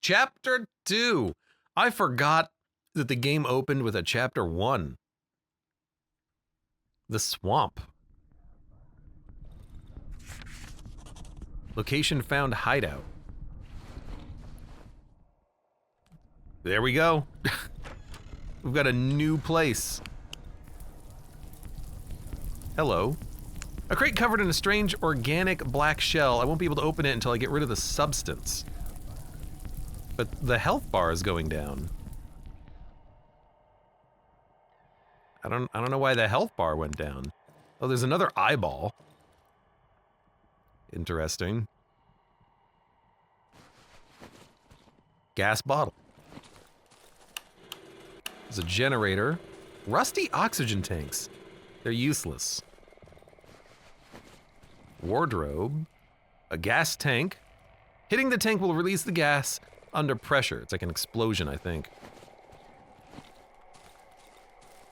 Chapter 2. I forgot that the game opened with a Chapter 1. The swamp. Location found hideout. There we go. We've got a new place. Hello. A crate covered in a strange organic black shell. I won't be able to open it until I get rid of the substance. But the health bar is going down. I don't know why the health bar went down. Oh, there's another eyeball. Interesting. Gas bottle. There's a generator. Rusty oxygen tanks. They're useless. Wardrobe. A gas tank. Hitting the tank will release the gas under pressure. It's like an explosion, I think.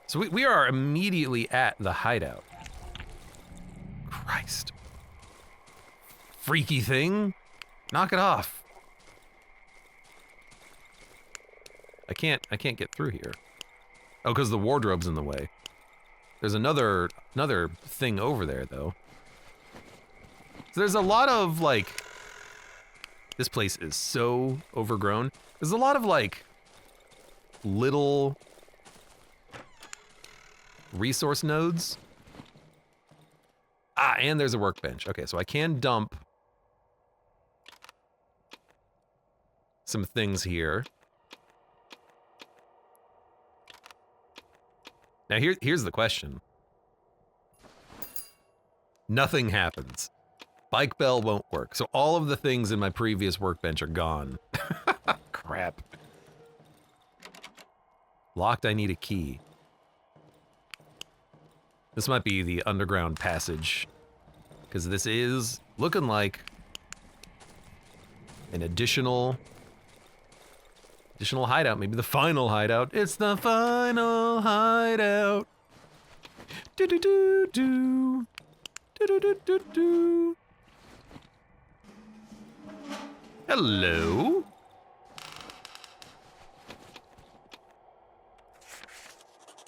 So we are immediately at the hideout. Christ. Freaky thing. Knock it off. I can't get through here. Oh, because the wardrobe's in the way. There's another thing over there, though. So there's a lot of, like... This place is so overgrown. There's a lot of, like, little resource nodes. Ah, and there's a workbench. Okay, so I can dump some things here. Now here's the question. Nothing happens. Bike bell won't work. So all of the things in my previous workbench are gone. Crap. Locked, I need a key. This might be the underground passage, because this is looking like an additional hideout, maybe the final hideout. It's the final hideout. Do do do do. Do do do do do. Hello.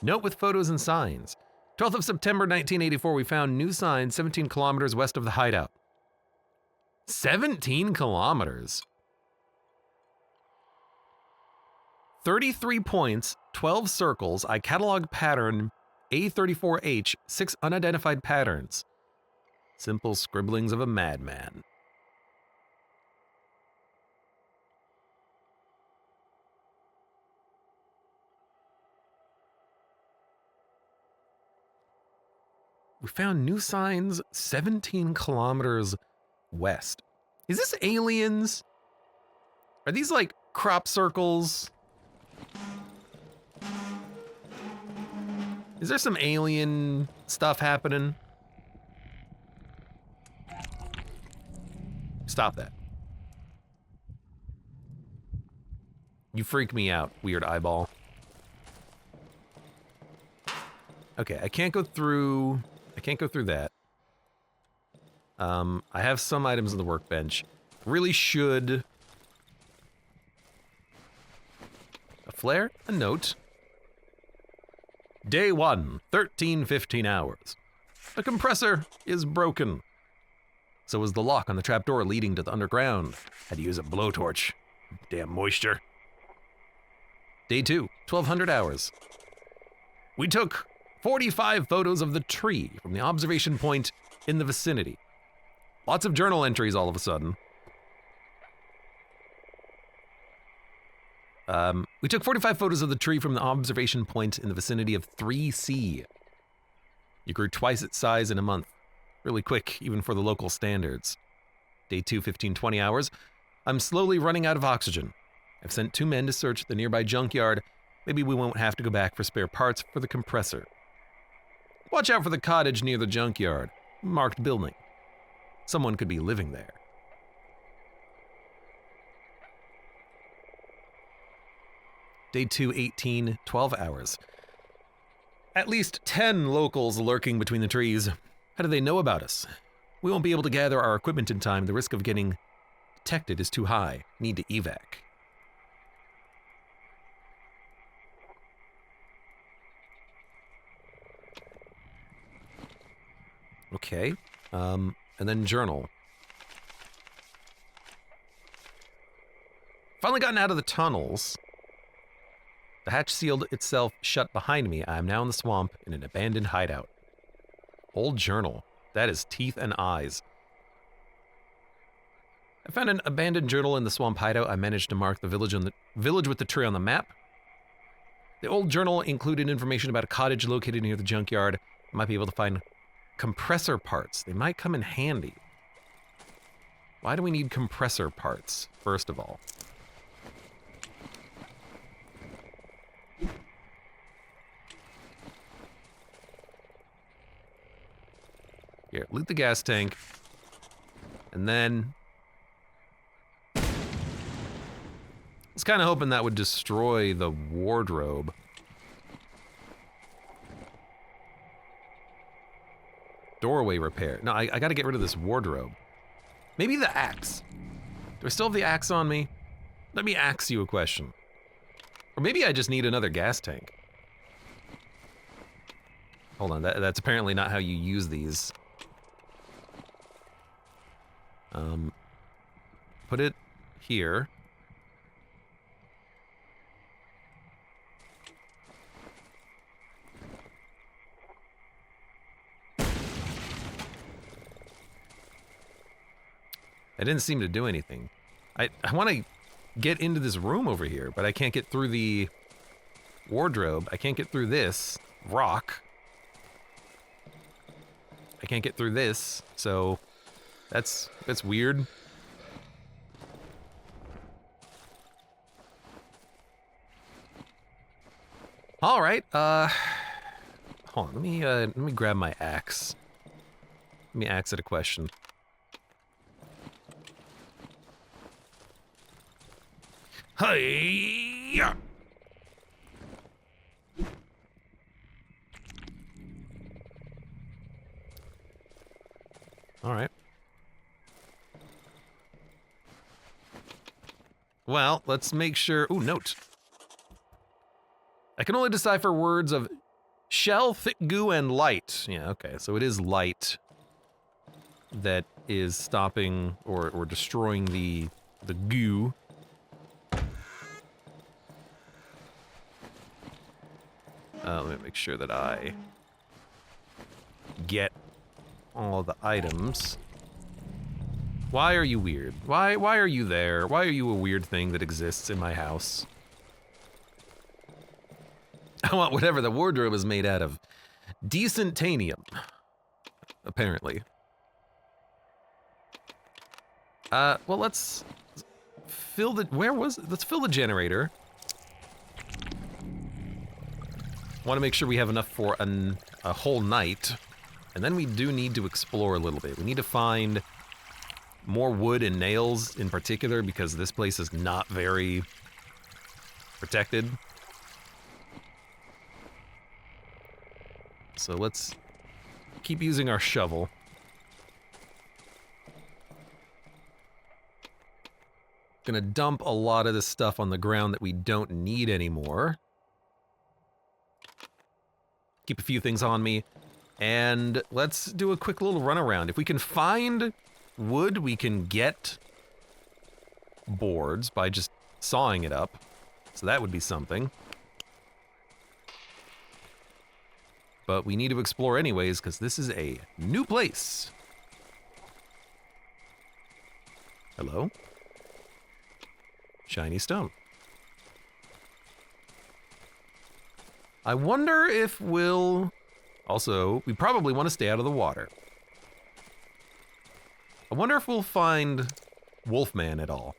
Note with photos and signs. 12th of September 1984, we found new signs 17 kilometers west of the hideout. 17 kilometers? 33 points, 12 circles, I catalog pattern A34H, 6 unidentified patterns. Simple scribblings of a madman. We found new signs 17 kilometers west. Is this aliens? Are these like crop circles? Is there some alien stuff happening? Stop that. You freak me out, weird eyeball. Okay, I can't go through that. I have some items in the workbench. Really should... A flare? A note. Day 1, 13:15 hours. The compressor is broken. So is the lock on the trapdoor leading to the underground. Had to use a blowtorch. Damn moisture. Day 2, 1200 hours. We took 45 photos of the tree from the observation point in the vicinity. Lots of journal entries all of a sudden. We took 45 photos of the tree from the observation point in the vicinity of 3C. You grew twice its size in a month. Really quick, even for the local standards. Day 2, 15:20 hours. I'm slowly running out of oxygen. I've sent 2 men to search the nearby junkyard. Maybe we won't have to go back for spare parts for the compressor. Watch out for the cottage near the junkyard. Marked building. Someone could be living there. Day 2, 18, 12 hours. At least 10 locals lurking between the trees. How do they know about us? We won't be able to gather our equipment in time. The risk of getting detected is too high. Need to evac. Okay. And then journal. Finally gotten out of the tunnels. The hatch sealed itself shut behind me. I am now in the swamp in an abandoned hideout. Old journal. That is teeth and eyes. I found an abandoned journal in the swamp hideout. I managed to mark the village with the tree on the map. The old journal included information about a cottage located near the junkyard. I might be able to find compressor parts. They might come in handy. Why do we need compressor parts, first of all? Here, loot the gas tank. And then... I was kind of hoping that would destroy the wardrobe. Doorway repair. No, I gotta get rid of this wardrobe. Maybe the axe. Do I still have the axe on me? Let me ask you a question. Or maybe I just need another gas tank. Hold on, that's apparently not how you use these. Put it here. That didn't seem to do anything. I want to get into this room over here, but I can't get through the wardrobe. I can't get through this rock. I can't get through this, so that's weird. All right, hold on, let me grab my axe. Let me axe it a question. Hi-ya! All right. Well, let's make sure. Ooh, note. I can only decipher words of shell, thick goo, and light. Yeah, okay, so it is light that is stopping or destroying the goo. Let me make sure that I get all the items. Why are you weird? Why are you there? Why are you a weird thing that exists in my house? I want whatever the wardrobe is made out of. Decentanium. Apparently. Well, let's fill the... Let's fill the generator. Want to make sure we have enough for a whole night. And then we do need to explore a little bit. We need to find more wood and nails in particular because this place is not very protected. So let's keep using our shovel. Gonna dump a lot of this stuff on the ground that we don't need anymore. Keep a few things on me. And let's do a quick little run around. If we can find wood, we can get boards by just sawing it up. So that would be something. But we need to explore anyways, because this is a new place. Hello? Shiny stone. I wonder if we'll... Also, we probably want to stay out of the water. I wonder if we'll find Wolfman at all.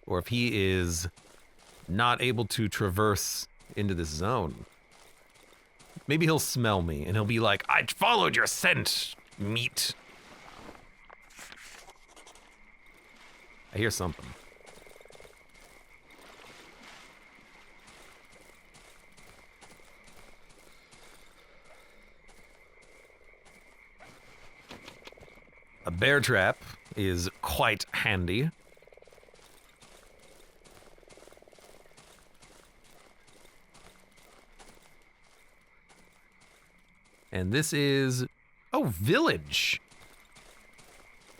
Or if he is not able to traverse into this zone. Maybe he'll smell me and he'll be like, I followed your scent, meat. I hear something. A bear trap is quite handy. And this is... Oh, Oh, village.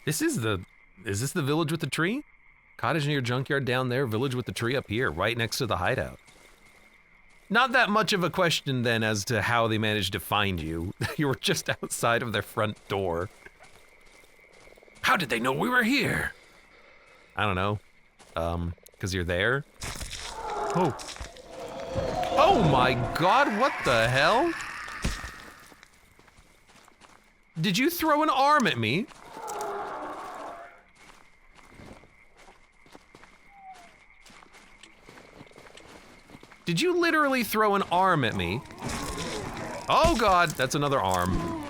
Is this the village with the tree? Cottage near junkyard down there, village with the tree up here, right next to the hideout. Not that much of a question then as to how they managed to find you. You were just outside of their front door. How did they know we were here? I don't know. Because you're there? Oh. Oh my god, what the hell? Did you throw an arm at me? Did you literally throw an arm at me? Oh god, that's another arm.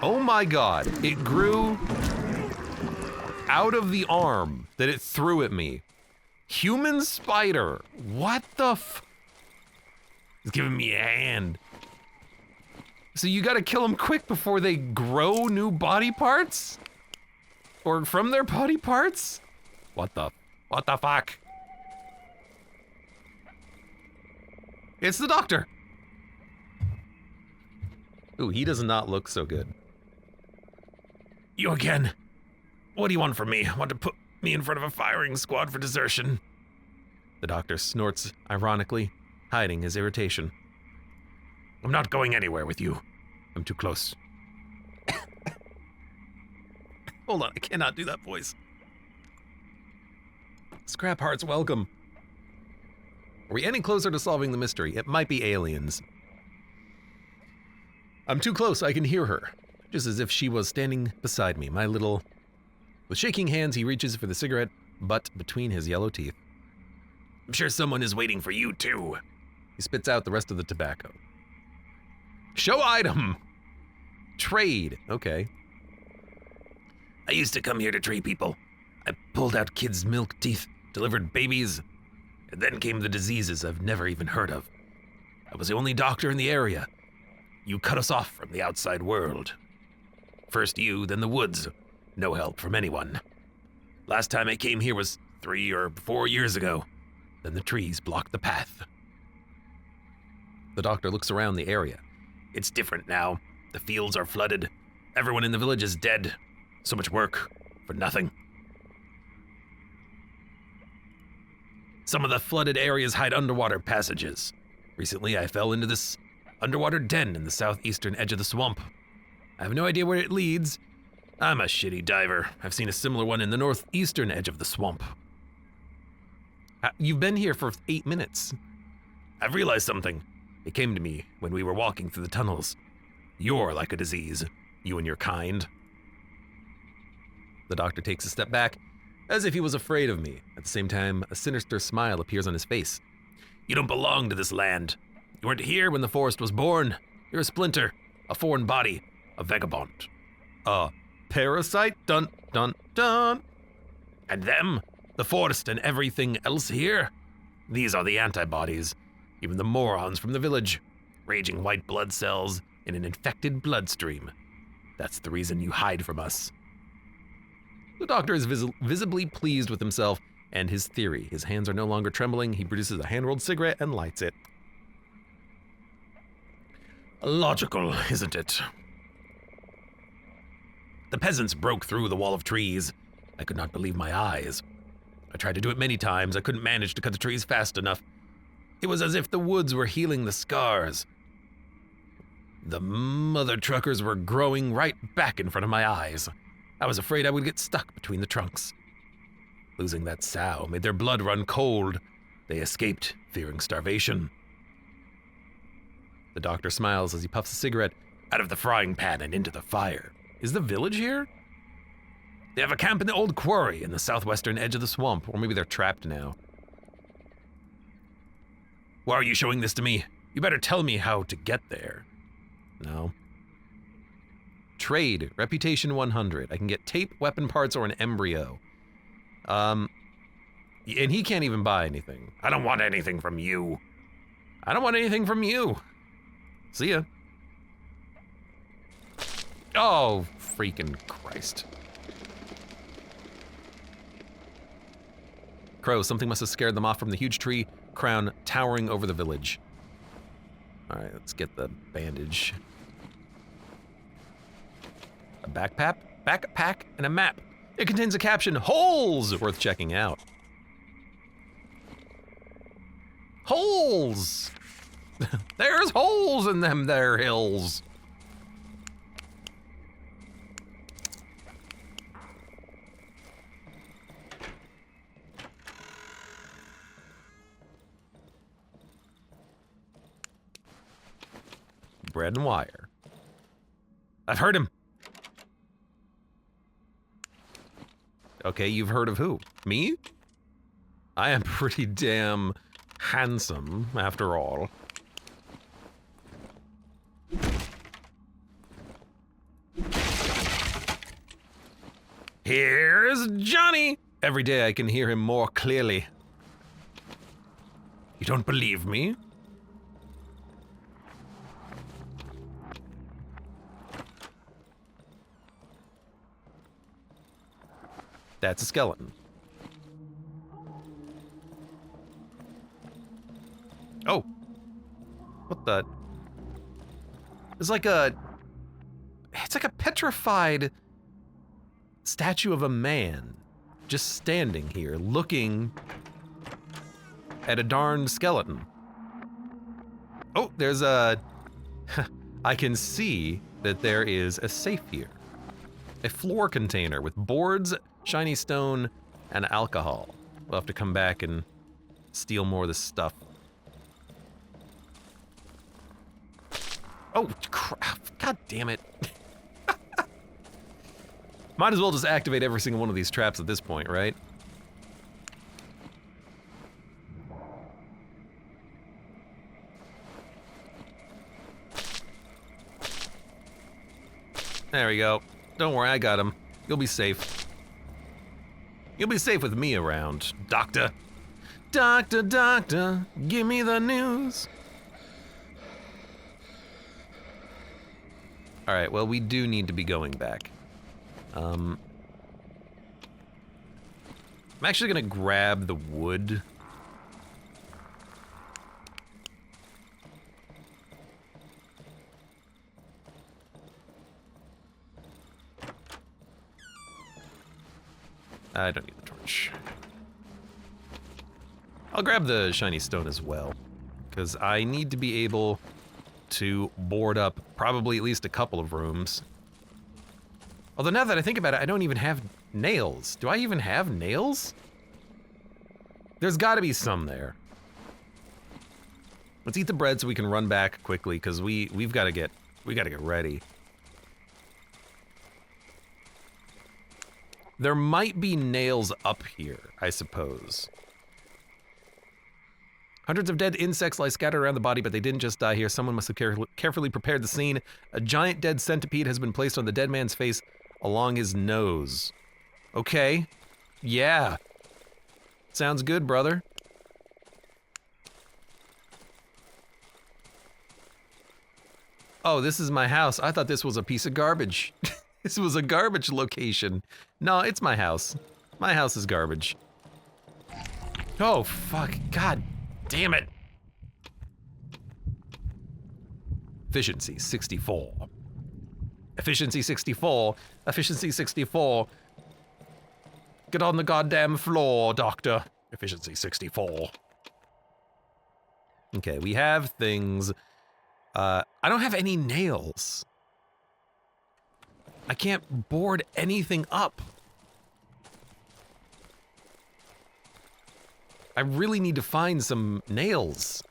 Oh my god, it grew out of the arm that it threw at me. Human spider, what the f? It's giving me a hand. So you gotta kill them quick before they grow new body parts? Or from their body parts? What the fuck? It's the doctor. Ooh, he does not look so good. You again. What do you want from me? Want to put me in front of a firing squad for desertion? The doctor snorts ironically, hiding his irritation. I'm not going anywhere with you. I'm too close. Hold on, I cannot do that voice. Scrap hearts, welcome. Are we any closer to solving the mystery? It might be aliens. I'm too close, I can hear her. Just as if she was standing beside me, my little... With shaking hands, he reaches for the cigarette butt between his yellow teeth. I'm sure someone is waiting for you, too. He spits out the rest of the tobacco. Show item! Trade, okay. I used to come here to trade people. I pulled out kids' milk teeth, delivered babies, and then came the diseases I've never even heard of. I was the only doctor in the area. You cut us off from the outside world. First you, then the woods. No help from anyone. Last time I came here was 3 or 4 years ago. Then the trees blocked the path. The doctor looks around the area. It's different now. The fields are flooded. Everyone in the village is dead. So much work for nothing. Some of the flooded areas hide underwater passages. Recently I fell into this underwater den in the southeastern edge of the swamp. I have no idea where it leads. I'm a shitty diver. I've seen a similar one in the northeastern edge of the swamp. You've been here for 8 minutes. I've realized something. It came to me when we were walking through the tunnels. You're like a disease, you and your kind. The doctor takes a step back, as if he was afraid of me. At the same time, a sinister smile appears on his face. You don't belong to this land. You weren't here when the forest was born. You're a splinter, a foreign body, a vagabond. A parasite, dun dun dun. And them, the forest and everything else here, these are the antibodies, even the morons from the village, raging white blood cells in an infected bloodstream. That's the reason you hide from us. The doctor is visibly pleased with himself and his theory. His hands are no longer trembling. He produces a hand-rolled cigarette and lights it. Logical, isn't it? The peasants broke through the wall of trees. I could not believe my eyes. I tried to do it many times. I couldn't manage to cut the trees fast enough. It was as if the woods were healing the scars. The mother truckers were growing right back in front of my eyes. I was afraid I would get stuck between the trunks. Losing that sow made their blood run cold. They escaped, fearing starvation. The doctor smiles as he puffs a cigarette out of the frying pan and into the fire. Is the village here? They have a camp in the old quarry in the southwestern edge of the swamp, or maybe they're trapped now. Why are you showing this to me? You better tell me how to get there. No. Trade, reputation 100. I can get tape, weapon parts, or an embryo. And he can't even buy anything. I don't want anything from you. I don't want anything from you. See ya. Oh, freaking Christ. Crow, something must have scared them off from the huge tree crown towering over the village. All right, let's get the bandage. A backpack, and a map. It contains a caption, holes, worth checking out. Holes! There's holes in them there hills. Bread and wire. I've heard him. Okay, you've heard of who? Me? I am pretty damn handsome, after all. Here's Johnny! Every day I can hear him more clearly. You don't believe me? That's a skeleton. Oh. What the? It's like a petrified statue of a man just standing here looking at a darn skeleton. Oh, there's a... I can see that there is a safe here. A floor container with boards, shiny stone, and alcohol. We'll have to come back and steal more of this stuff. Oh, crap. God damn it. Might as well just activate every single one of these traps at this point, right? There we go. Don't worry, I got him. You'll be safe. You'll be safe with me around, Doctor. Doctor, doctor, give me the news. All right, well, we do need to be going back. I'm actually gonna grab the wood. I don't need the torch. I'll grab the shiny stone as well, because I need to be able to board up probably at least a couple of rooms. Although now that I think about it, I don't even have nails. Do I even have nails? There's gotta be some there. Let's eat the bread so we can run back quickly, because we gotta get ready. There might be nails up here, I suppose. Hundreds of dead insects lie scattered around the body, but they didn't just die here. Someone must have carefully prepared the scene. A giant dead centipede has been placed on the dead man's face along his nose. Okay. Yeah. Sounds good, brother. Oh, this is my house. I thought this was a piece of garbage. This was a garbage location. No, it's my house. My house is garbage. Oh, fuck. God damn it. Efficiency 64. Efficiency 64. Efficiency 64. Get on the goddamn floor, doctor. Efficiency 64. Okay, we have things. I don't have any nails. I can't board anything up. I really need to find some nails.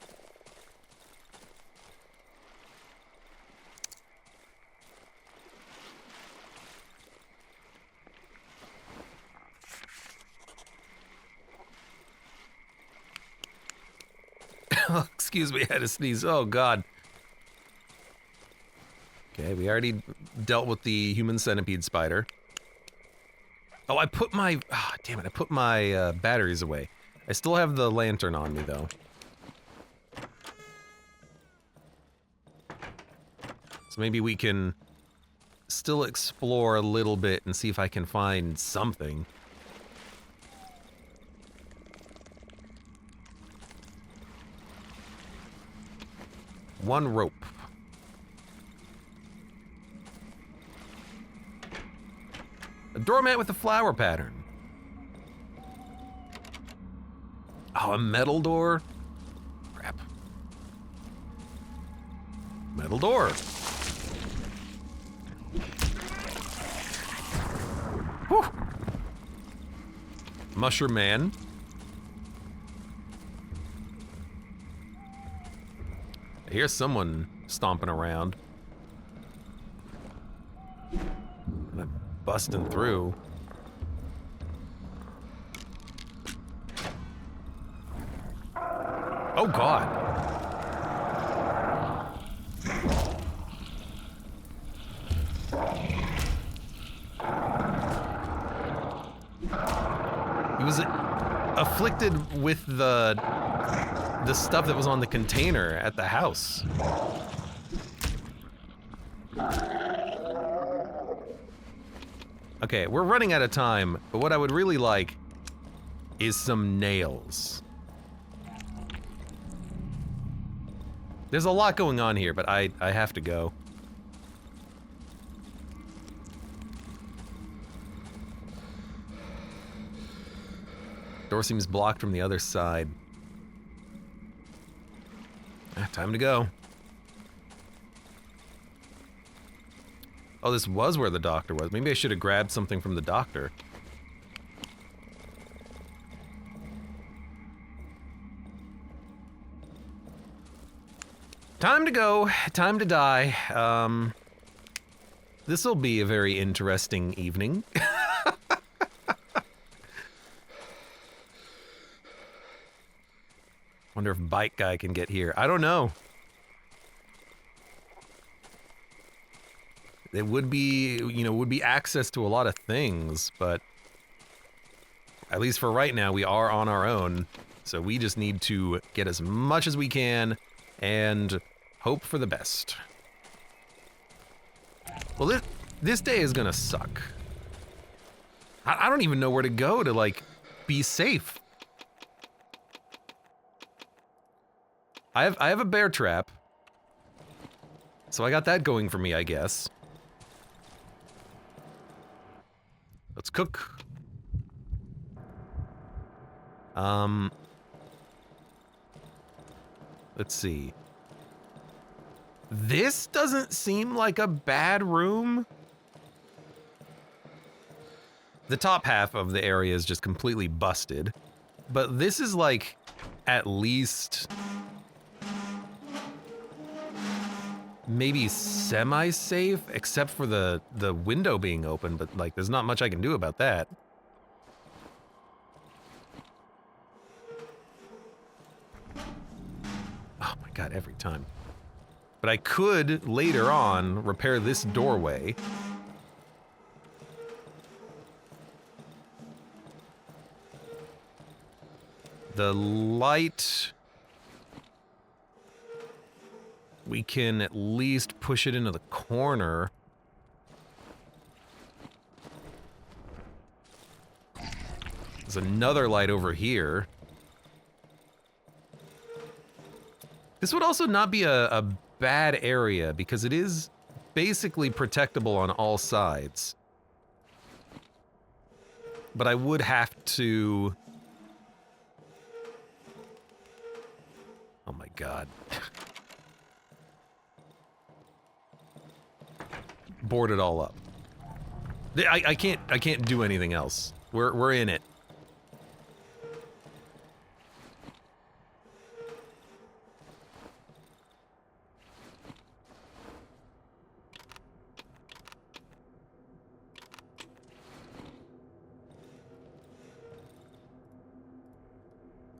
Oh, excuse me, I had to sneeze. Oh, God. Okay, we already dealt with the human centipede spider. Oh, I put my... Ah, damn it, I put my batteries away. I still have the lantern on me, though. So maybe we can still explore a little bit and see if I can find something. one rope. A doormat with a flower pattern. Oh, a metal door? Crap. Metal door. Whew. Mushroom Man. I hear someone stomping around. And I'm busting through. Oh God. He was afflicted with the stuff that was on the container at the house. Okay, we're running out of time, but what I would really like is some nails. There's a lot going on here, but I have to go. Door seems blocked from the other side. Time to go. Oh, this was where the doctor was. Maybe I should have grabbed something from the doctor. Time to go. Time to die. This'll be a very interesting evening. Wonder if Bike Guy can get here. I don't know. It would be, you know, would be access to a lot of things, but at least for right now, we are on our own. So we just need to get as much as we can and hope for the best. Well, this day is gonna suck. I don't even know where to go to, like, be safe. I have a bear trap. So I got that going for me, I guess. Let's cook. Let's see. This doesn't seem like a bad room. The top half of the area is just completely busted, but this is like at least maybe semi-safe, except for the window being open, but like there's not much I can do about that. Oh my God, every time. But I could later on repair this doorway. The light, we can at least push it into the corner. There's another light over here. This would also not be a bad area because it is basically protectable on all sides. But I would have to... Oh my God. Board it all up. I can't do anything else. We're in it.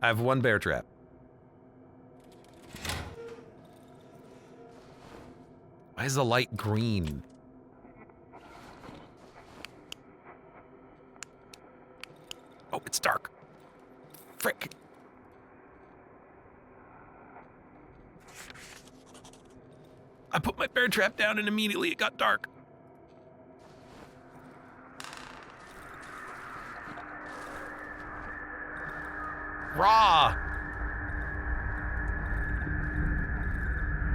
I have one bear trap. Why is the light green? Oh, it's dark. Frick. I put my bear trap down and immediately it got dark. Raw.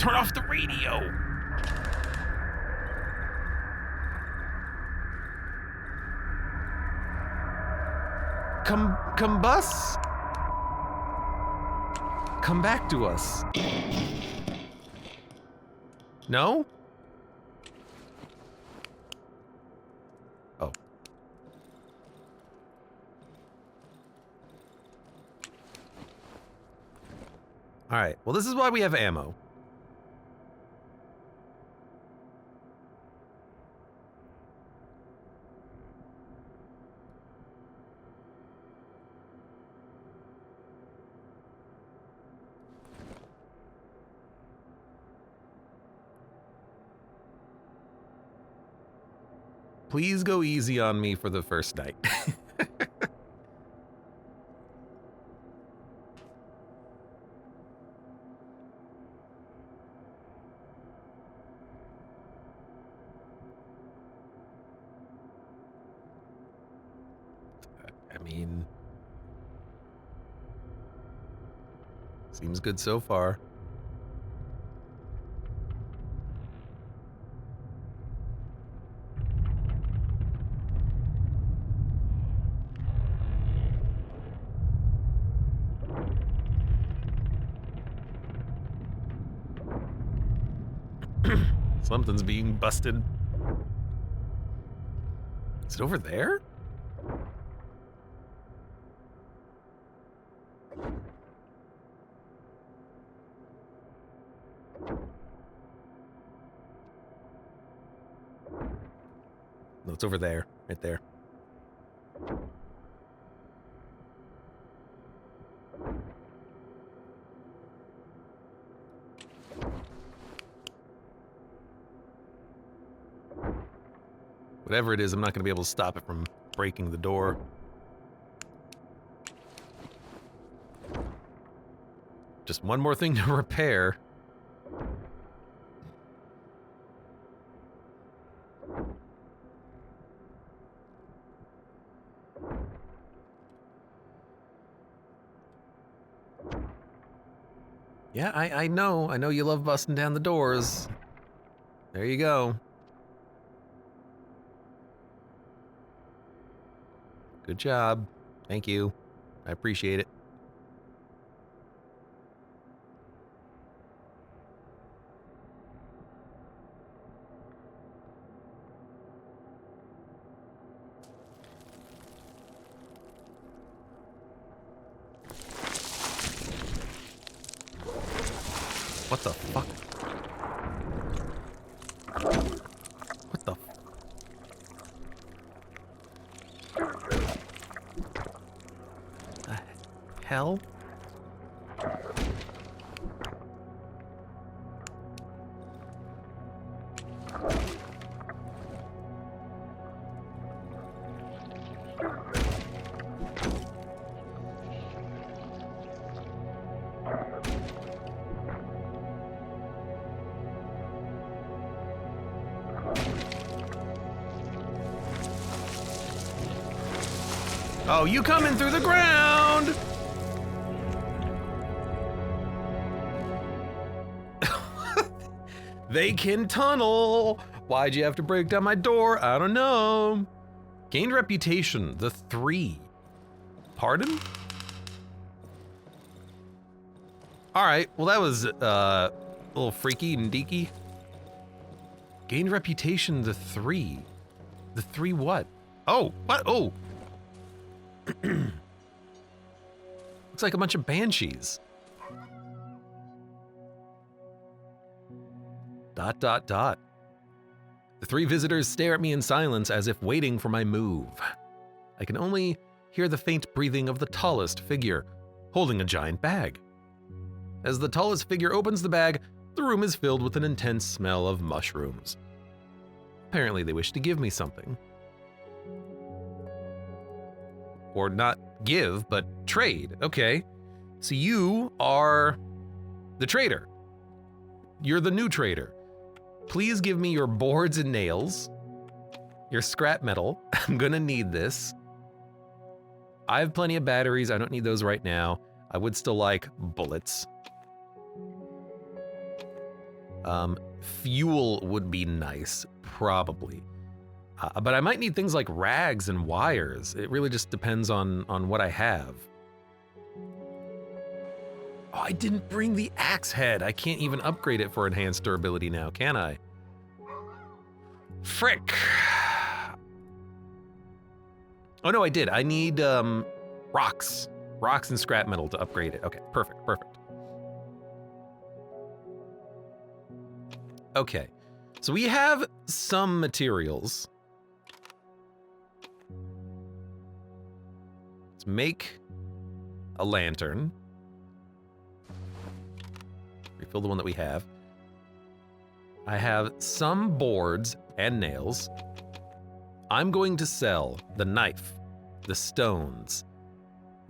Turn off the radio. Combust? Come back to us. No? Oh. Alright, well this is why we have ammo. Please go easy on me for the first night. I mean, seems good so far. Something's being busted. Is it over there? No, it's over there, right there. Whatever it is, I'm not going to be able to stop it from breaking the door. Just one more thing to repair. Yeah, I know. I know you love busting down the doors. There you go. Good job. Thank you. I appreciate it. What the fuck? What the hell? Oh, you coming through the ground! They can tunnel! Why'd you have to break down my door? I don't know. Gained reputation, the 3. Pardon? Alright, well that was a little freaky and deaky. Gained reputation, the 3. The 3 what? Oh, what? Oh! Looks like a bunch of banshees. ... The 3 visitors stare at me in silence as if waiting for my move. I can only hear the faint breathing of the tallest figure, holding a giant bag. As the tallest figure opens the bag, the room is filled with an intense smell of mushrooms. Apparently they wish to give me something. Or not give, but trade. Okay. So you are the trader. You're the new trader. Please give me your boards and nails, your scrap metal. I'm gonna need this. I have plenty of batteries. I don't need those right now. I would still like bullets. Fuel would be nice, probably. But I might need things like rags and wires. It really just depends on what I have. Oh, I didn't bring the axe head. I can't even upgrade it for enhanced durability now, can I? Frick. Oh no, I did. I need rocks. Rocks and scrap metal to upgrade it. Okay, perfect, perfect. Okay, so we have some materials. Let's make a lantern. Refill the one that we have. I have some boards and nails. I'm going to sell the knife, the stones,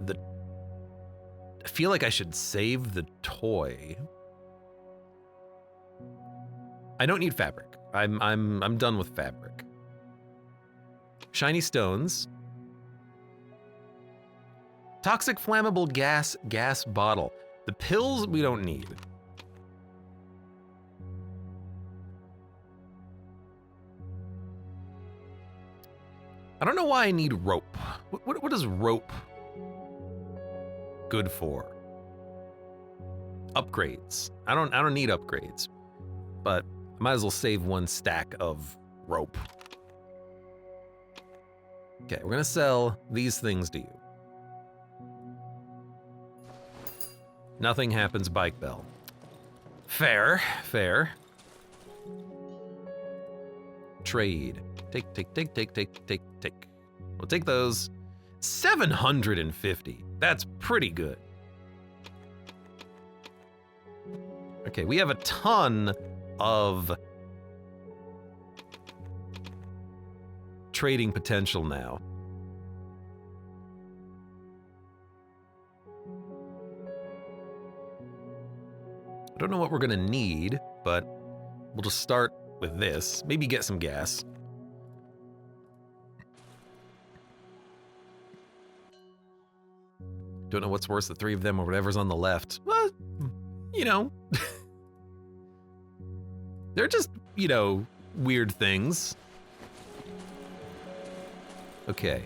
I feel like I should save the toy. I don't need fabric. I'm done with fabric. Shiny stones. Toxic flammable gas bottle. The pills we don't need. I don't know why I need rope. What is rope good for? Upgrades. I don't need upgrades, but I might as well save one stack of rope. Okay, we're gonna sell these things to you. Nothing happens, bike bell. Fair, fair. Trade. Take. We'll take those. 750. That's pretty good. Okay, we have a ton of trading potential now. I don't know what we're gonna need, but we'll just start with this. Maybe get some gas. Don't know what's worse, the three of them or whatever's on the left. Well, you know. They're just, you know, weird things. Okay.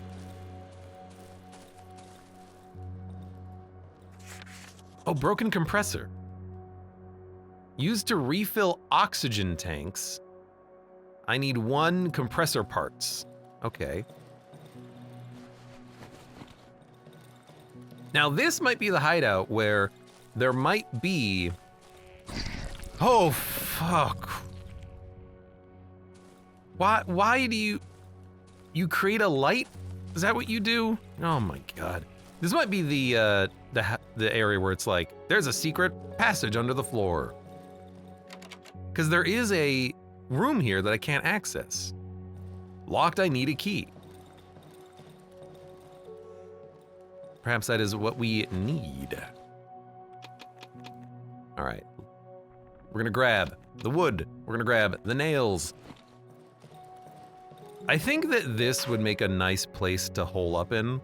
Oh, broken compressor. Used to refill oxygen tanks. I need 1 compressor parts. Okay. Now this might be the hideout where there might be... Oh, fuck. Why do you create a light? Is that what you do? Oh my God. This might be the area where it's like, there's a secret passage under the floor. Because there is a room here that I can't access. Locked, I need a key. Perhaps that is what we need. All right. We're gonna grab the wood. We're gonna grab the nails. I think that this would make a nice place to hole up in,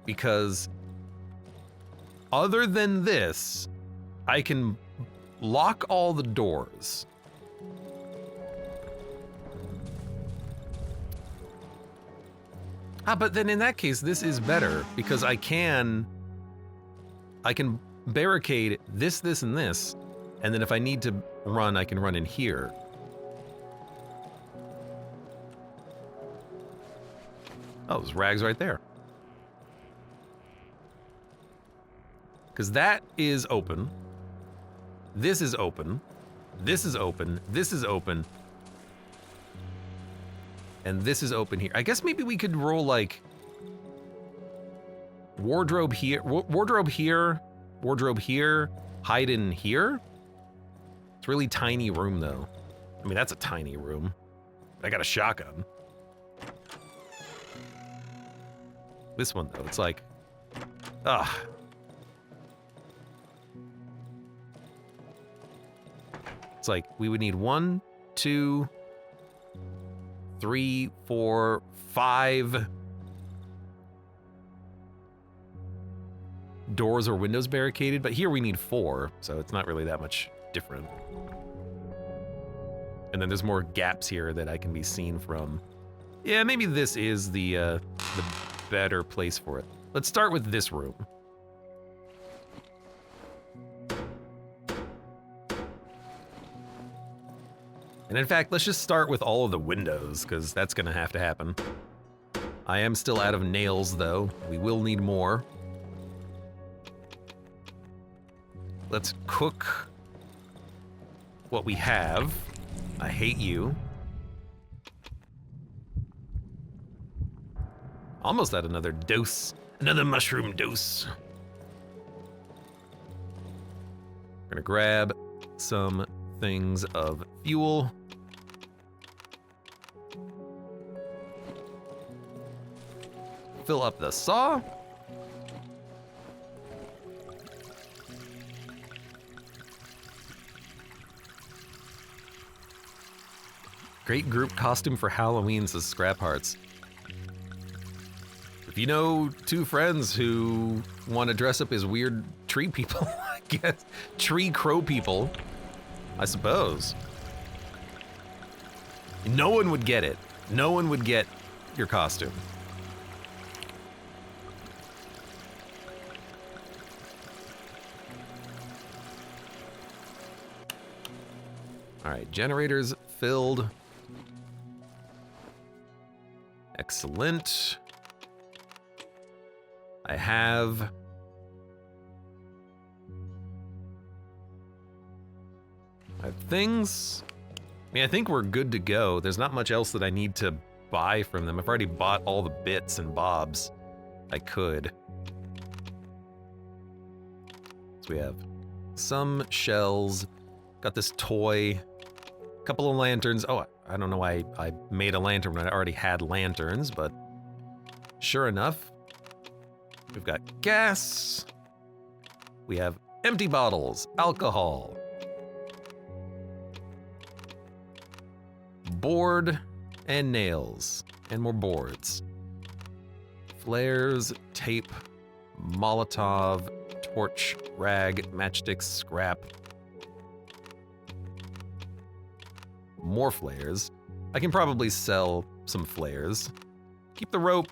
because other than this, I can lock all the doors. But then in that case, this is better because I can barricade this, and this, and then if I need to run, I can run in here. Oh, there's rags right there. Because that is open. This is open. This is open. This is open. And this is open here. I guess maybe we could roll like wardrobe here, wardrobe here, wardrobe here, hide in here. It's a really tiny room though. I mean, that's a tiny room. I got a shotgun. This one though, it's like, ugh. It's like we would need 1, 2, 3, 4, 5 doors or windows barricaded, but here we need 4, so it's not really that much different. And then there's more gaps here that I can be seen from. Yeah, maybe this is the better place for it. Let's start with this room. And in fact, let's just start with all of the windows, because that's gonna have to happen. I am still out of nails, though. We will need more. Let's cook what we have. I hate you. Almost had another dose. Another mushroom dose. We're gonna grab some things of fuel. Fill up the saw. Great group costume for Halloween, says Scrap Hearts. If you know two friends who want to dress up as weird tree people, I guess, tree crow people, I suppose. No one would get it. No one would get your costume. All right, generators filled. Excellent. I have things. I mean, I think we're good to go. There's not much else that I need to buy from them. I've already bought all the bits and bobs I could. So we have some shells, got this toy, a couple of lanterns. Oh, I don't know why I made a lantern when I already had lanterns, but sure enough, we've got gas. We have empty bottles, alcohol, board, and nails, and more boards. Flares, tape, Molotov, torch, rag, matchsticks, scrap. More flares. I can probably sell some flares. Keep the rope.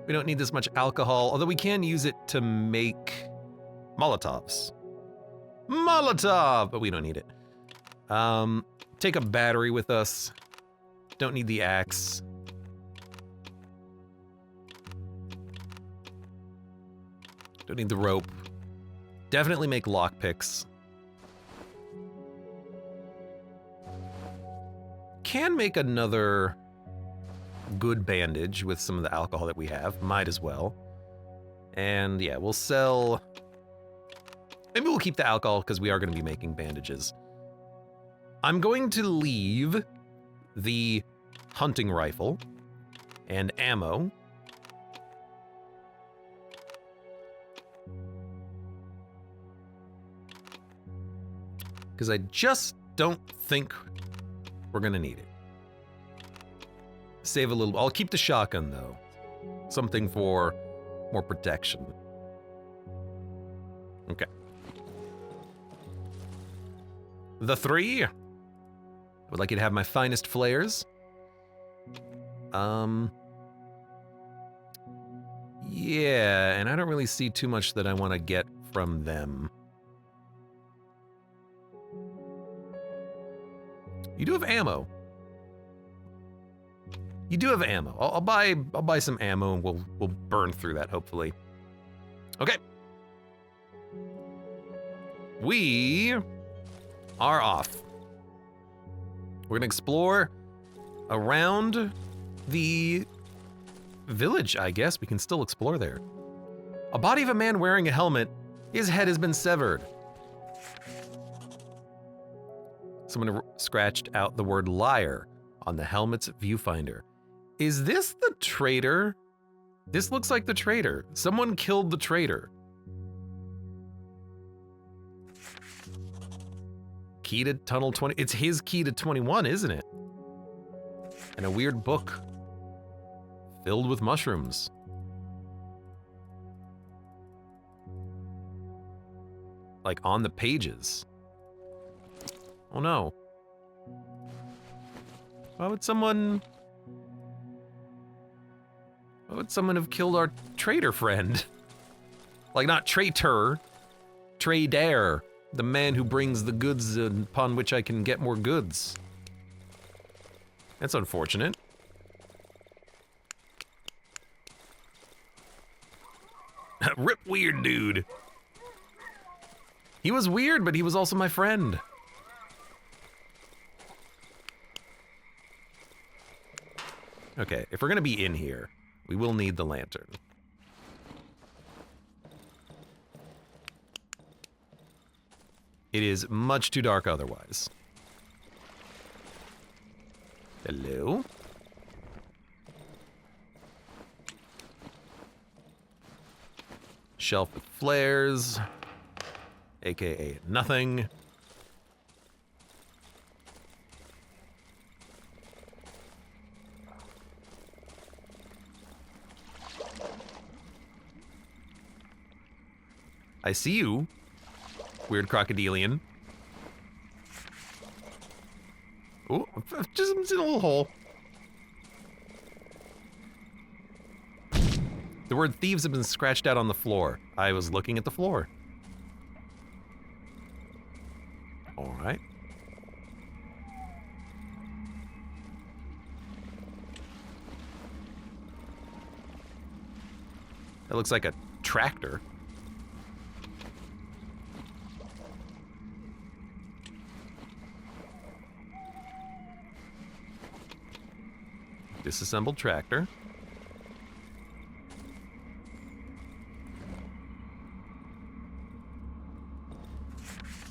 We don't need this much alcohol, although we can use it to make Molotovs. Molotov! But we don't need it. Take a battery with us. Don't need the axe. Don't need the rope. Definitely make lockpicks. Can make another good bandage with some of the alcohol that we have. Might as well. And yeah, we'll sell... Maybe we'll keep the alcohol because we are going to be making bandages. I'm going to leave the hunting rifle and ammo. Because I just don't think we're gonna need it. Save a little, I'll keep the shotgun though. Something for more protection. Okay. The three. I would like you to have my finest flares. Yeah, and I don't really see too much that I want to get from them. You do have ammo. You do have ammo. I'll buy some ammo and we'll burn through that hopefully. Okay. We are off. We're gonna explore around the village, I guess. We can still explore there. A body of a man wearing a helmet. His head has been severed. Someone scratched out the word liar on the helmet's viewfinder. Is this the traitor? This looks like the traitor. Someone killed the traitor. Key to tunnel 20. It's his key to 21, isn't it? And a weird book filled with mushrooms. Like on the pages. Oh no. Why would someone have killed our trader friend? Like, not traitor, trader, the man who brings the goods upon which I can get more goods. That's unfortunate. Rip weird dude. He was weird, but he was also my friend. Okay, if we're gonna be in here, we will need the lantern. It is much too dark otherwise. Hello? Shelf with flares, aka nothing. I see you, weird crocodilian. Oh, just in a little hole. The word thieves have been scratched out on the floor. I was looking at the floor. All right. That looks like a tractor. Disassembled tractor.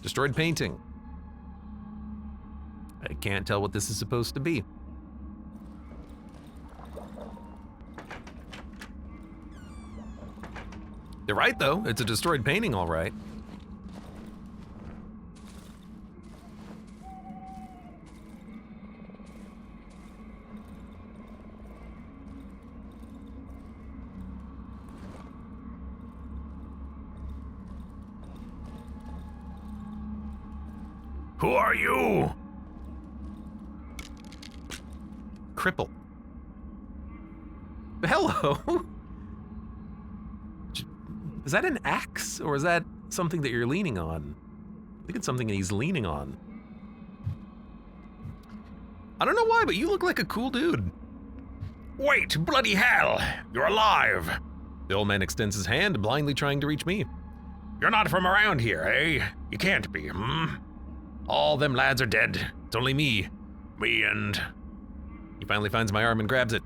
Destroyed painting. I can't tell what this is supposed to be. They're right, though. It's a destroyed painting, all right. Who are you? Cripple. Hello. Is that an axe, or is that something that you're leaning on? I think it's something that he's leaning on. I don't know why, but you look like a cool dude. Wait, bloody hell! You're alive! The old man extends his hand, blindly trying to reach me. You're not from around here, eh? You can't be, hmm? All them lads are dead. It's only me. Me and... He finally finds my arm and grabs it.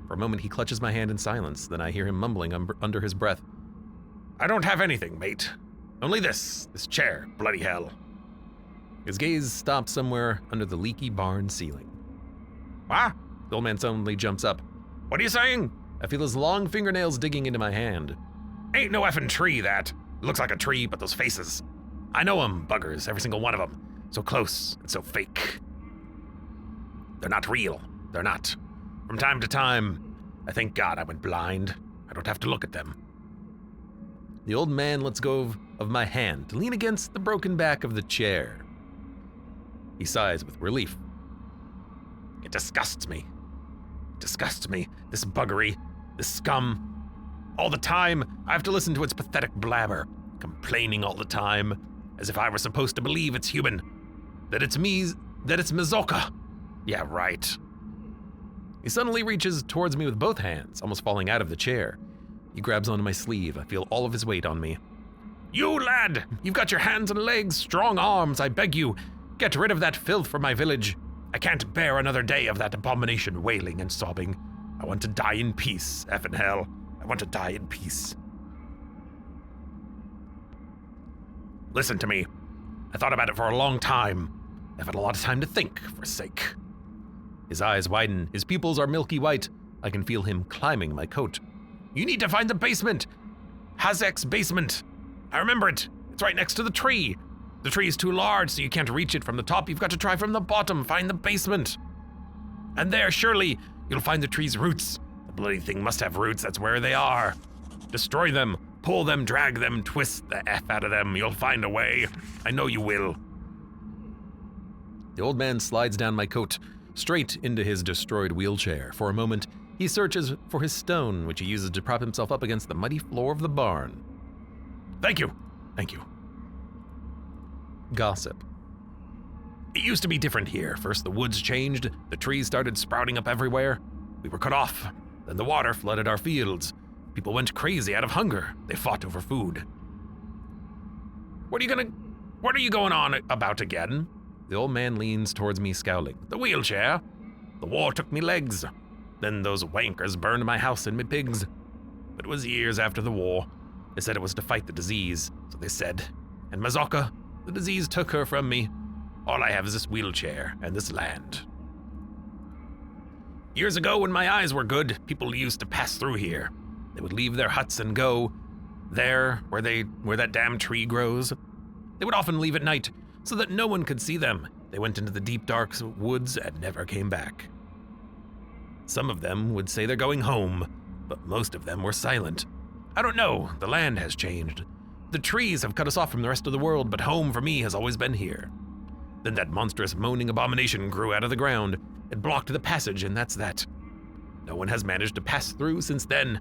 For a moment, he clutches my hand in silence. Then I hear him mumbling under his breath. I don't have anything, mate. Only this chair, bloody hell. His gaze stops somewhere under the leaky barn ceiling. Ah! The old man suddenly jumps up. What are you saying? I feel his long fingernails digging into my hand. Ain't no effing tree, that. It looks like a tree, but those faces. I know 'em, buggers, every single one of them. So close and so fake. They're not real. They're not. From time to time, I thank God I went blind. I don't have to look at them. The old man lets go of my hand to lean against the broken back of the chair. He sighs with relief. It disgusts me. It disgusts me. This buggery, this scum. All the time, I have to listen to its pathetic blabber, complaining all the time, as if I were supposed to believe it's human. That it's Mizoka. Yeah, right. He suddenly reaches towards me with both hands, almost falling out of the chair. He grabs onto my sleeve. I feel all of his weight on me. You lad! You've got your hands and legs, strong arms, I beg you. Get rid of that filth from my village. I can't bear another day of that abomination wailing and sobbing. I want to die in peace, effing hell. I want to die in peace. Listen to me. I thought about it for a long time. I've had a lot of time to think, for sake. His eyes widen. His pupils are milky white. I can feel him climbing my coat. You need to find the basement. Hazek's basement. I remember it. It's right next to the tree. The tree is too large, so you can't reach it from the top. You've got to try from the bottom. Find the basement. And there, surely, you'll find the tree's roots. The bloody thing must have roots. That's where they are. Destroy them. Pull them, drag them, twist the F out of them. You'll find a way. I know you will. The old man slides down my coat, straight into his destroyed wheelchair. For a moment, he searches for his stone, which he uses to prop himself up against the muddy floor of the barn. Thank you. Thank you. Gossip. It used to be different here. First the woods changed, the trees started sprouting up everywhere. We were cut off. Then the water flooded our fields. People went crazy out of hunger. They fought over food. What are you going on about again? The old man leans towards me, scowling. The wheelchair. The war took me legs. Then those wankers burned my house and me pigs. But it was years after the war. They said it was to fight the disease, so they said. And Mazoka, the disease took her from me. All I have is this wheelchair and this land. Years ago, when my eyes were good, people used to pass through here. They would leave their huts and go there where that damn tree grows. They would often leave at night so that no one could see them. They went into the deep dark woods and never came back. Some of them would say they're going home, but most of them were silent. I don't know, the land has changed. The trees have cut us off from the rest of the world, but home for me has always been here. Then that monstrous moaning abomination grew out of the ground. It blocked the passage, and that's that. No one has managed to pass through since then.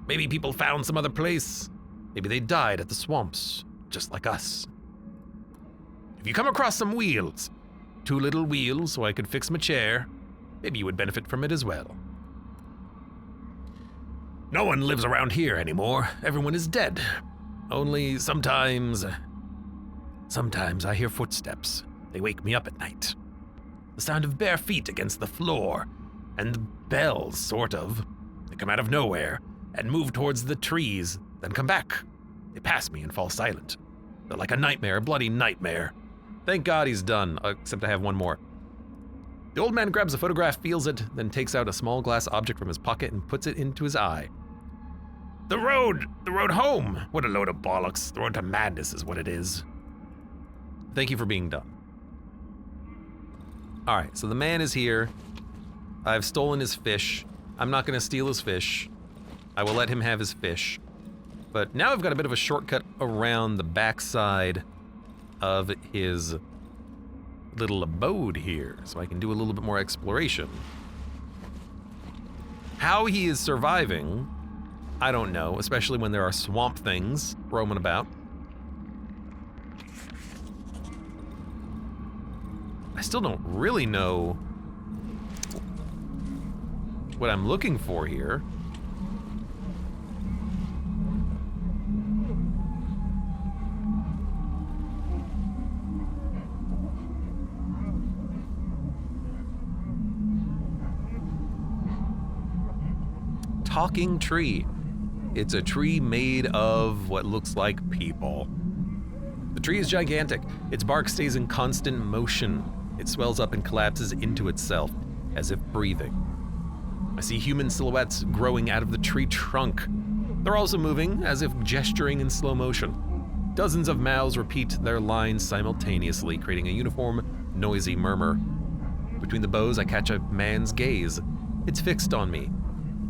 Maybe people found some other place. Maybe they died at the swamps, just like us. If you come across some wheels, 2 little wheels so I could fix my chair, maybe you would benefit from it as well. No one lives around here anymore. Everyone is dead. Only sometimes I hear footsteps. They wake me up at night. The sound of bare feet against the floor, and the bells, sort of. They come out of nowhere and move towards the trees, then come back. They pass me and fall silent. They're like a nightmare, a bloody nightmare. Thank God he's done, except I have one more. The old man grabs a photograph, feels it, then takes out a small glass object from his pocket and puts it into his eye. The road home. What a load of bollocks. The road to madness is what it is. Thank you for being done. All right, so the man is here. I've stolen his fish. I'm not gonna steal his fish. I will let him have his fish. But now I've got a bit of a shortcut around the backside of his little abode here, so I can do a little bit more exploration. How he is surviving, I don't know, especially when there are swamp things roaming about. I still don't really know what I'm looking for here. Talking tree. It's a tree made of what looks like people. The tree is gigantic. Its bark stays in constant motion. It swells up and collapses into itself, as if breathing. I see human silhouettes growing out of the tree trunk. They're also moving, as if gesturing in slow motion. Dozens of mouths repeat their lines simultaneously, creating a uniform, noisy murmur. Between the boughs, I catch a man's gaze. It's fixed on me.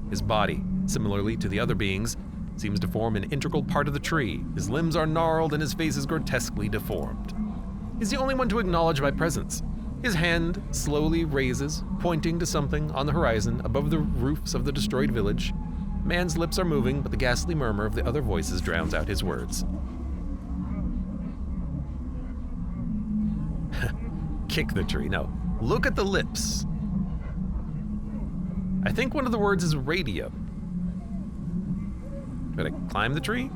His body, similarly to the other beings, seems to form an integral part of the tree. His limbs are gnarled and his face is grotesquely deformed. He's the only one to acknowledge my presence. His hand slowly raises, pointing to something on the horizon above the roofs of the destroyed village. Man's lips are moving, but the ghastly murmur of the other voices drowns out his words. Kick the tree. No, look at the lips. I think one of the words is radio. Should I climb the tree?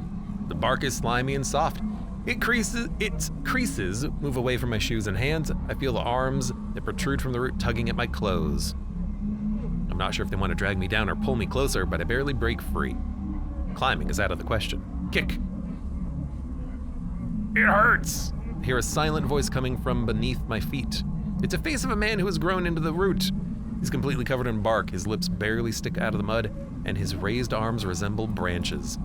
The bark is slimy and soft. Its creases move away from my shoes and hands. I feel the arms that protrude from the root tugging at my clothes. I'm not sure if they want to drag me down or pull me closer, but I barely break free. Climbing is out of the question. Kick. It hurts. I hear a silent voice coming from beneath my feet. It's a face of a man who has grown into the root. He's completely covered in bark, his lips barely stick out of the mud, and his raised arms resemble branches.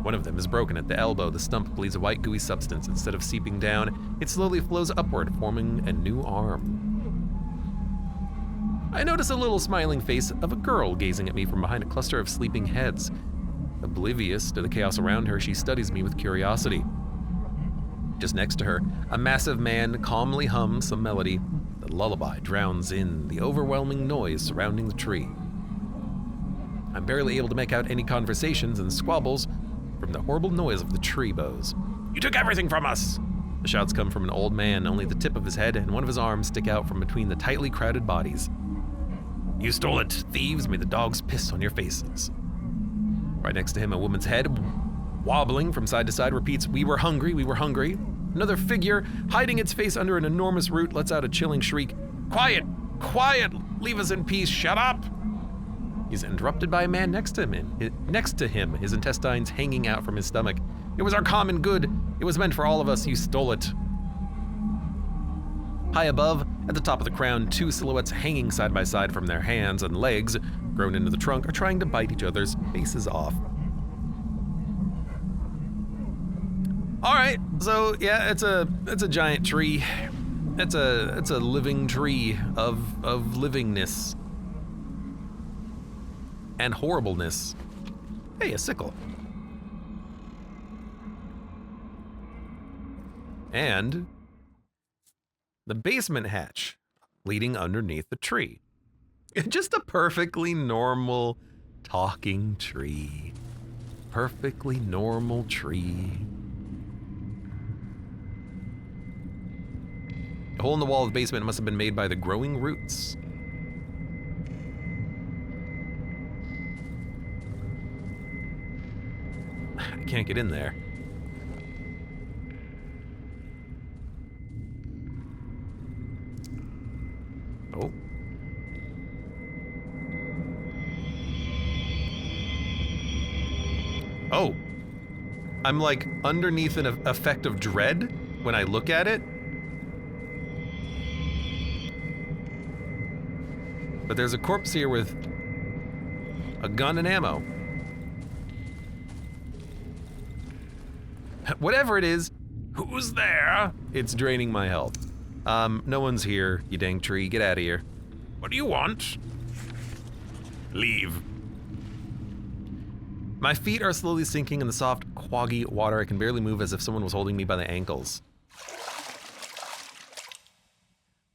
One of them is broken at the elbow. The stump bleeds a white gooey substance. Instead of seeping down, it slowly flows upward, forming a new arm. I notice a little smiling face of a girl gazing at me from behind a cluster of sleeping heads. Oblivious to the chaos around her, she studies me with curiosity. Just next to her, a massive man calmly hums some melody. The lullaby drowns in the overwhelming noise surrounding the tree. I'm barely able to make out any conversations and squabbles from the horrible noise of the tree boughs. You took everything from us! The shouts come from an old man. Only the tip of his head and one of his arms stick out from between the tightly crowded bodies. You stole it, thieves! May the dogs piss on your faces. Right next to him, a woman's head, wobbling from side to side, repeats, "We were hungry, we were hungry." Another figure, hiding its face under an enormous root, lets out a chilling shriek. Quiet! Quiet! Leave us in peace! Shut up! He's interrupted by a man next to him, his intestines hanging out from his stomach. It was our common good. It was meant for all of us. You stole it. High above, at the top of the crown, two silhouettes hanging side by side from their hands and legs, grown into the trunk, are trying to bite each other's faces off. All right, so yeah, it's a giant tree. It's a living tree of livingness and horribleness. Hey, a sickle. And the basement hatch leading underneath the tree. Just a perfectly normal talking tree. Perfectly normal tree. The hole in the wall of the basement must have been made by the growing roots. I can't get in there. Oh. Oh. I'm like underneath an effect of dread when I look at it. But there's a corpse here with a gun and ammo. Whatever it is, who's there? It's draining my health. No one's here, you dang tree. Get out of here. What do you want? Leave. My feet are slowly sinking in the soft, quaggy water. I can barely move, as if someone was holding me by the ankles.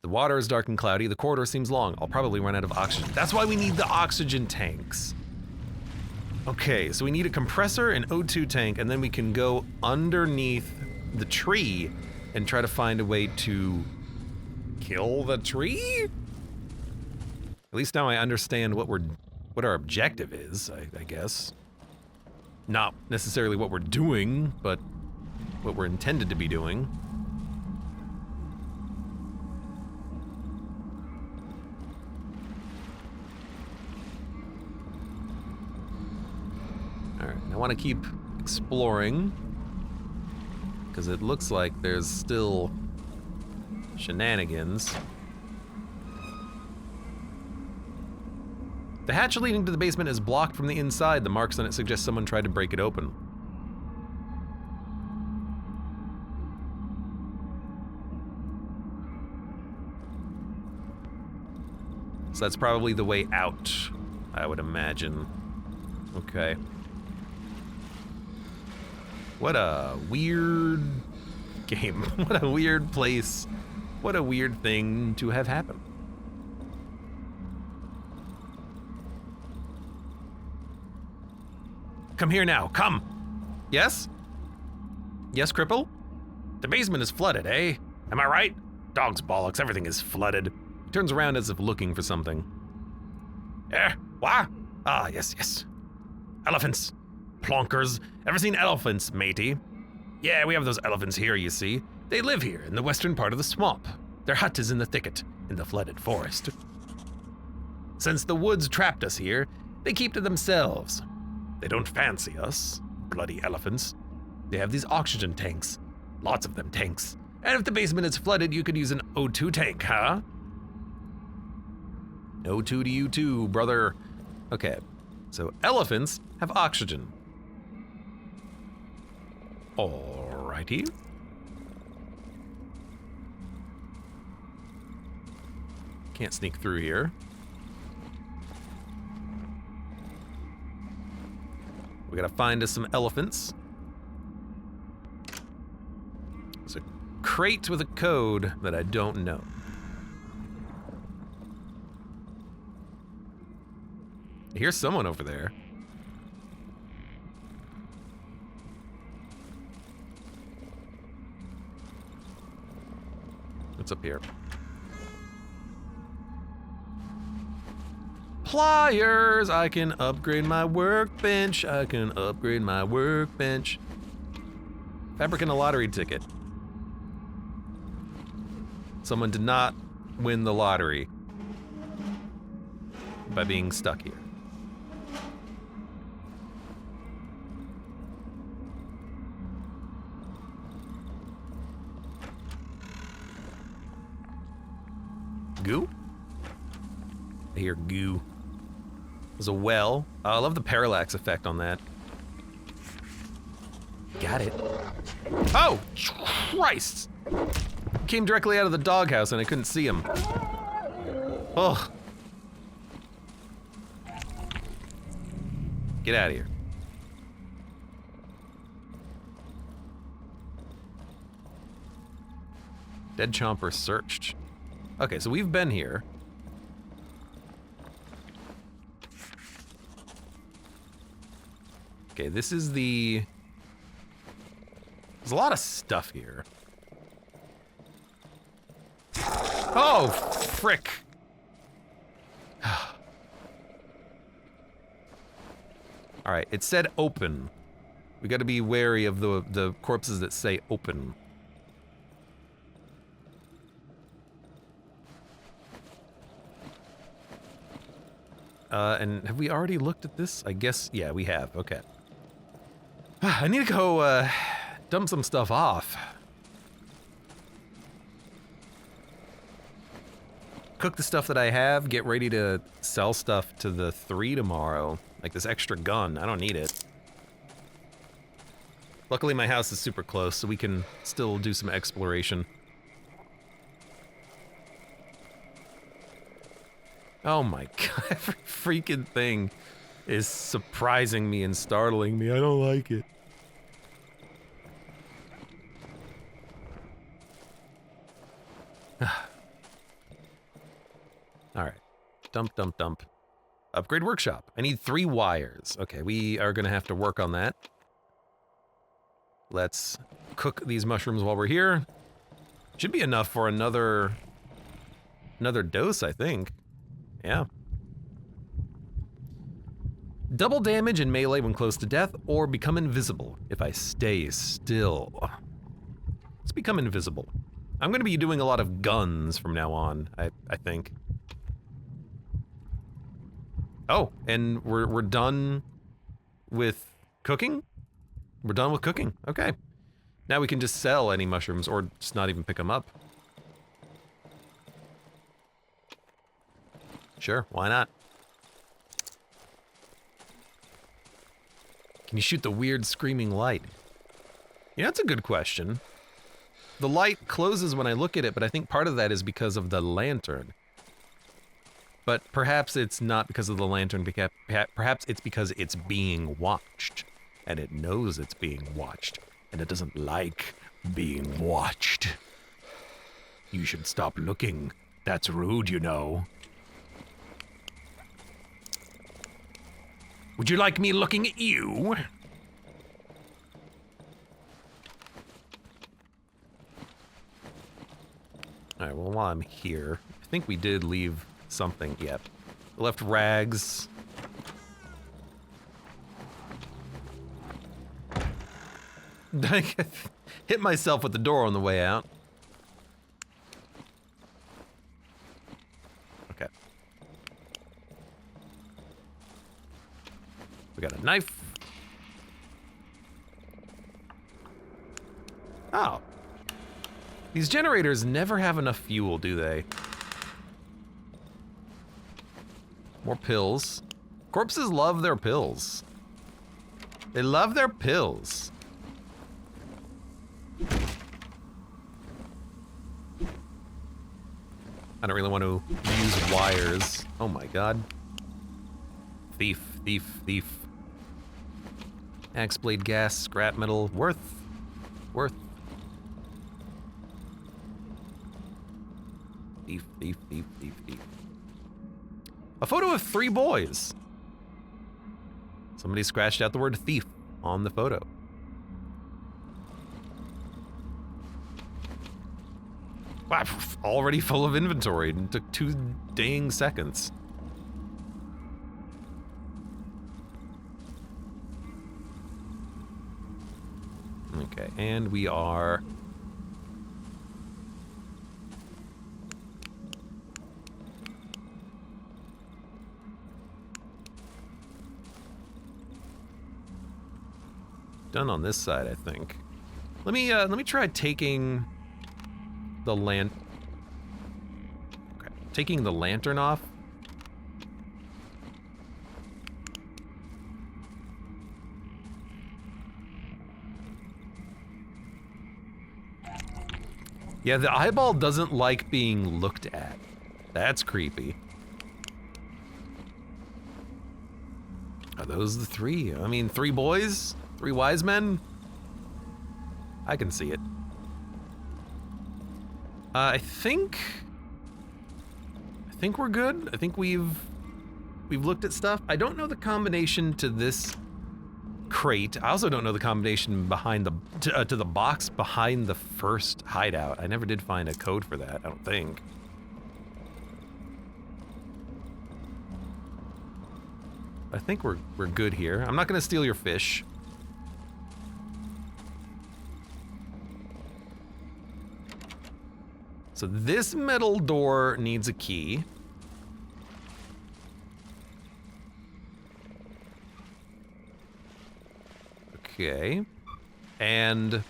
The water is dark and cloudy. The corridor seems long. I'll probably run out of oxygen. That's why we need the oxygen tanks. Okay, so we need a compressor, an O2 tank, and then we can go underneath the tree and try to find a way to kill the tree? At least now I understand what our objective is, I guess. Not necessarily what we're doing, but what we're intended to be doing. Alright, I want to keep exploring, because it looks like there's still shenanigans. The hatch leading to the basement is blocked from the inside. The marks on it suggest someone tried to break it open. So that's probably the way out, I would imagine. Okay. What a weird game. What a weird place. What a weird thing to have happen. Come here now, come! Yes? Yes, Cripple? The basement is flooded, eh? Am I right? Dog's bollocks, everything is flooded. He turns around as if looking for something. What? Ah, yes. Elephants. Plonkers. Ever seen elephants, matey? Yeah, we have those elephants here, you see. They live here, in the western part of the swamp. Their hut is in the thicket, in the flooded forest. Since the woods trapped us here, they keep to themselves. They don't fancy us, bloody elephants. They have these oxygen tanks. Lots of them tanks. And if the basement is flooded, you could use an O2 tank, huh? O2 to you too, brother. Okay, so elephants have oxygen. Alrighty. Can't sneak through here. We gotta find us some elephants. There's a crate with a code that I don't know. Here's someone over there. What's up here? Pliers! I can upgrade my workbench. I can upgrade my workbench. Fabric and a lottery ticket. Someone did not win the lottery by being stuck here. Goo? I hear goo. There's a well. Oh, I love the parallax effect on that. Got it. Oh, Christ! Came directly out of the doghouse and I couldn't see him. Oh. Get out of here. Dead Chomper searched. Okay, so we've been here. Okay, this is the... There's a lot of stuff here. Oh, frick. All right, it said open. We gotta be wary of the corpses that say open. And have we already looked at this? I guess, yeah, we have, okay. I need to go, dump some stuff off. Cook the stuff that I have, get ready to sell stuff to the 3 tomorrow. Like this extra gun, I don't need it. Luckily my house is super close, so we can still do some exploration. Oh my god, every freaking thing is surprising me and startling me. I don't like it. Alright. Dump, dump, dump. Upgrade workshop. I need 3 wires. Okay, we are gonna have to work on that. Let's cook these mushrooms while we're here. Should be enough for another dose, I think. Yeah. Double damage in melee when close to death, or become invisible if I stay still. Let's become invisible. I'm gonna be doing a lot of guns from now on, I think. Oh, and we're done with cooking? We're done with cooking, okay. Now we can just sell any mushrooms, or just not even pick them up. Sure, why not? Can you shoot the weird screaming light? Yeah, that's a good question. The light closes when I look at it, but I think part of that is because of the lantern. But perhaps it's not because of the lantern, perhaps it's because it's being watched. And it knows it's being watched, and it doesn't like being watched. You should stop looking. That's rude, you know. Would you like me looking at you? Alright, well, while I'm here, I think we did leave something. Yep. Left rags. I hit myself with the door on the way out. Okay. We got a knife. Oh. These generators never have enough fuel, do they? More pills. Corpses love their pills. They love their pills. I don't really want to use wires. Oh my god. Thief, thief, thief. Axe blade gas, scrap metal, worth. thief, thief, thief, thief, thief. A photo of 3 boys. Somebody scratched out the word thief on the photo. Wow, already full of inventory. It took 2 dang seconds. Okay, and we are... done on this side, I think. Let me try taking the taking the lantern off. Yeah, the eyeball doesn't like being looked at. That's creepy. Are those the 3? I mean, 3 boys? 3 wise men? I can see it. I think we're good. I think we've looked at stuff. I don't know the combination to this crate. I also don't know the combination behind to the box behind the first hideout. I never did find a code for that, I don't think. I think we're good here. I'm not gonna steal your fish. So this metal door needs a key. Okay. And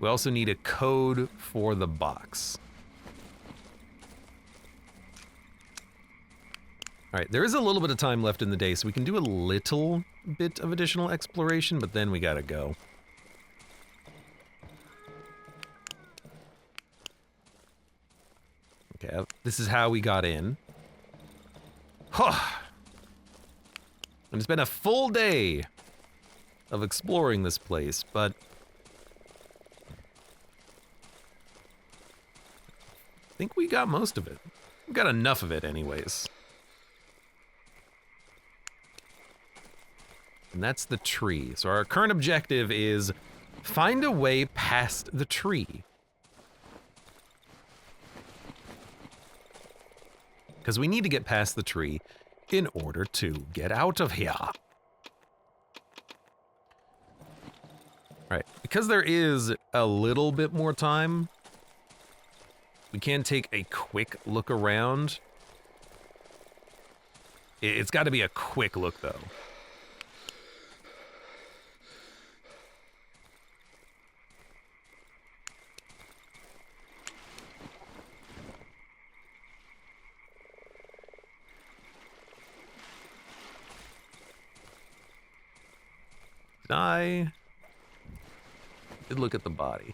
we also need a code for the box. All right, there is a little bit of time left in the day, so we can do a little bit of additional exploration, but then we gotta go. Okay, this is how we got in. Huh. And it's been a full day of exploring this place, but I think we got most of it. We got enough of it anyways. And that's the tree. So our current objective is find a way past the tree. Because we need to get past the tree in order to get out of here. Right, because there is a little bit more time, we can take a quick look around. It's got to be a quick look, though. I did look at the body.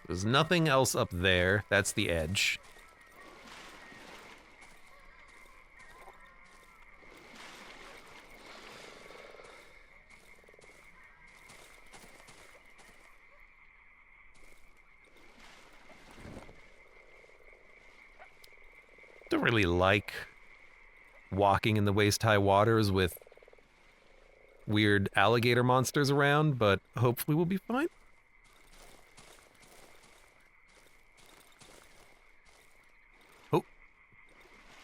There's nothing else up there. That's the edge. Don't really like walking in the waist-high waters with weird alligator monsters around, but hopefully we'll be fine. Oh.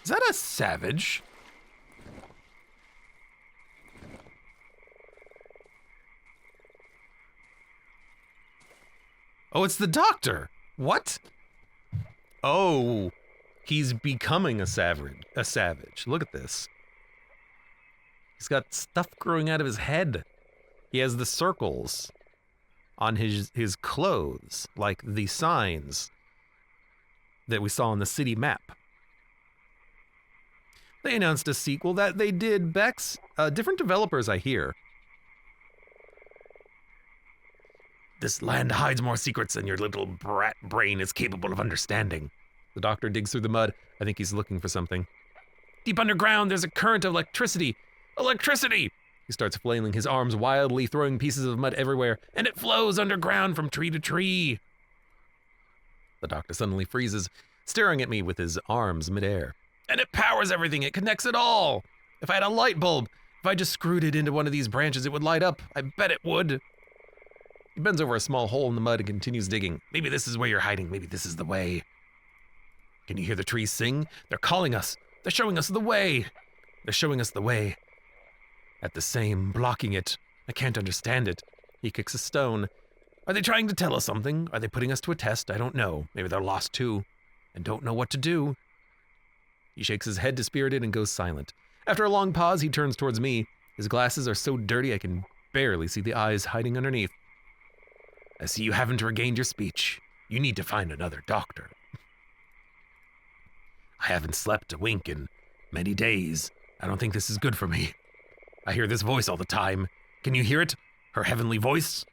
Is that a savage? Oh, it's the doctor. What? Oh. He's becoming a savage. Look at this. He's got stuff growing out of his head. He has the circles on his clothes, like the signs that we saw on the city map. They announced a sequel that they did, Bex. Different developers, I hear. This land hides more secrets than your little brat brain is capable of understanding. The doctor digs through the mud. I think he's looking for something. Deep underground, there's a current of electricity. Electricity! He starts flailing his arms wildly, throwing pieces of mud everywhere, and it flows underground from tree to tree. The doctor suddenly freezes, staring at me with his arms midair. And it powers everything, it connects it all. If I had a light bulb, if I just screwed it into one of these branches, it would light up. I bet it would. He bends over a small hole in the mud and continues digging. Maybe this is where you're hiding. Maybe this is the way. Can you hear the trees sing? They're calling us. They're showing us the way. They're showing us the way. At the same, blocking it. I can't understand it. He kicks a stone. Are they trying to tell us something? Are they putting us to a test? I don't know. Maybe they're lost too, and don't know what to do. He shakes his head dispirited and goes silent. After a long pause, he turns towards me. His glasses are so dirty I can barely see the eyes hiding underneath. I see you haven't regained your speech. You need to find another doctor. I haven't slept a wink in many days. I don't think this is good for me. I hear this voice all the time. Can you hear it? Her heavenly voice?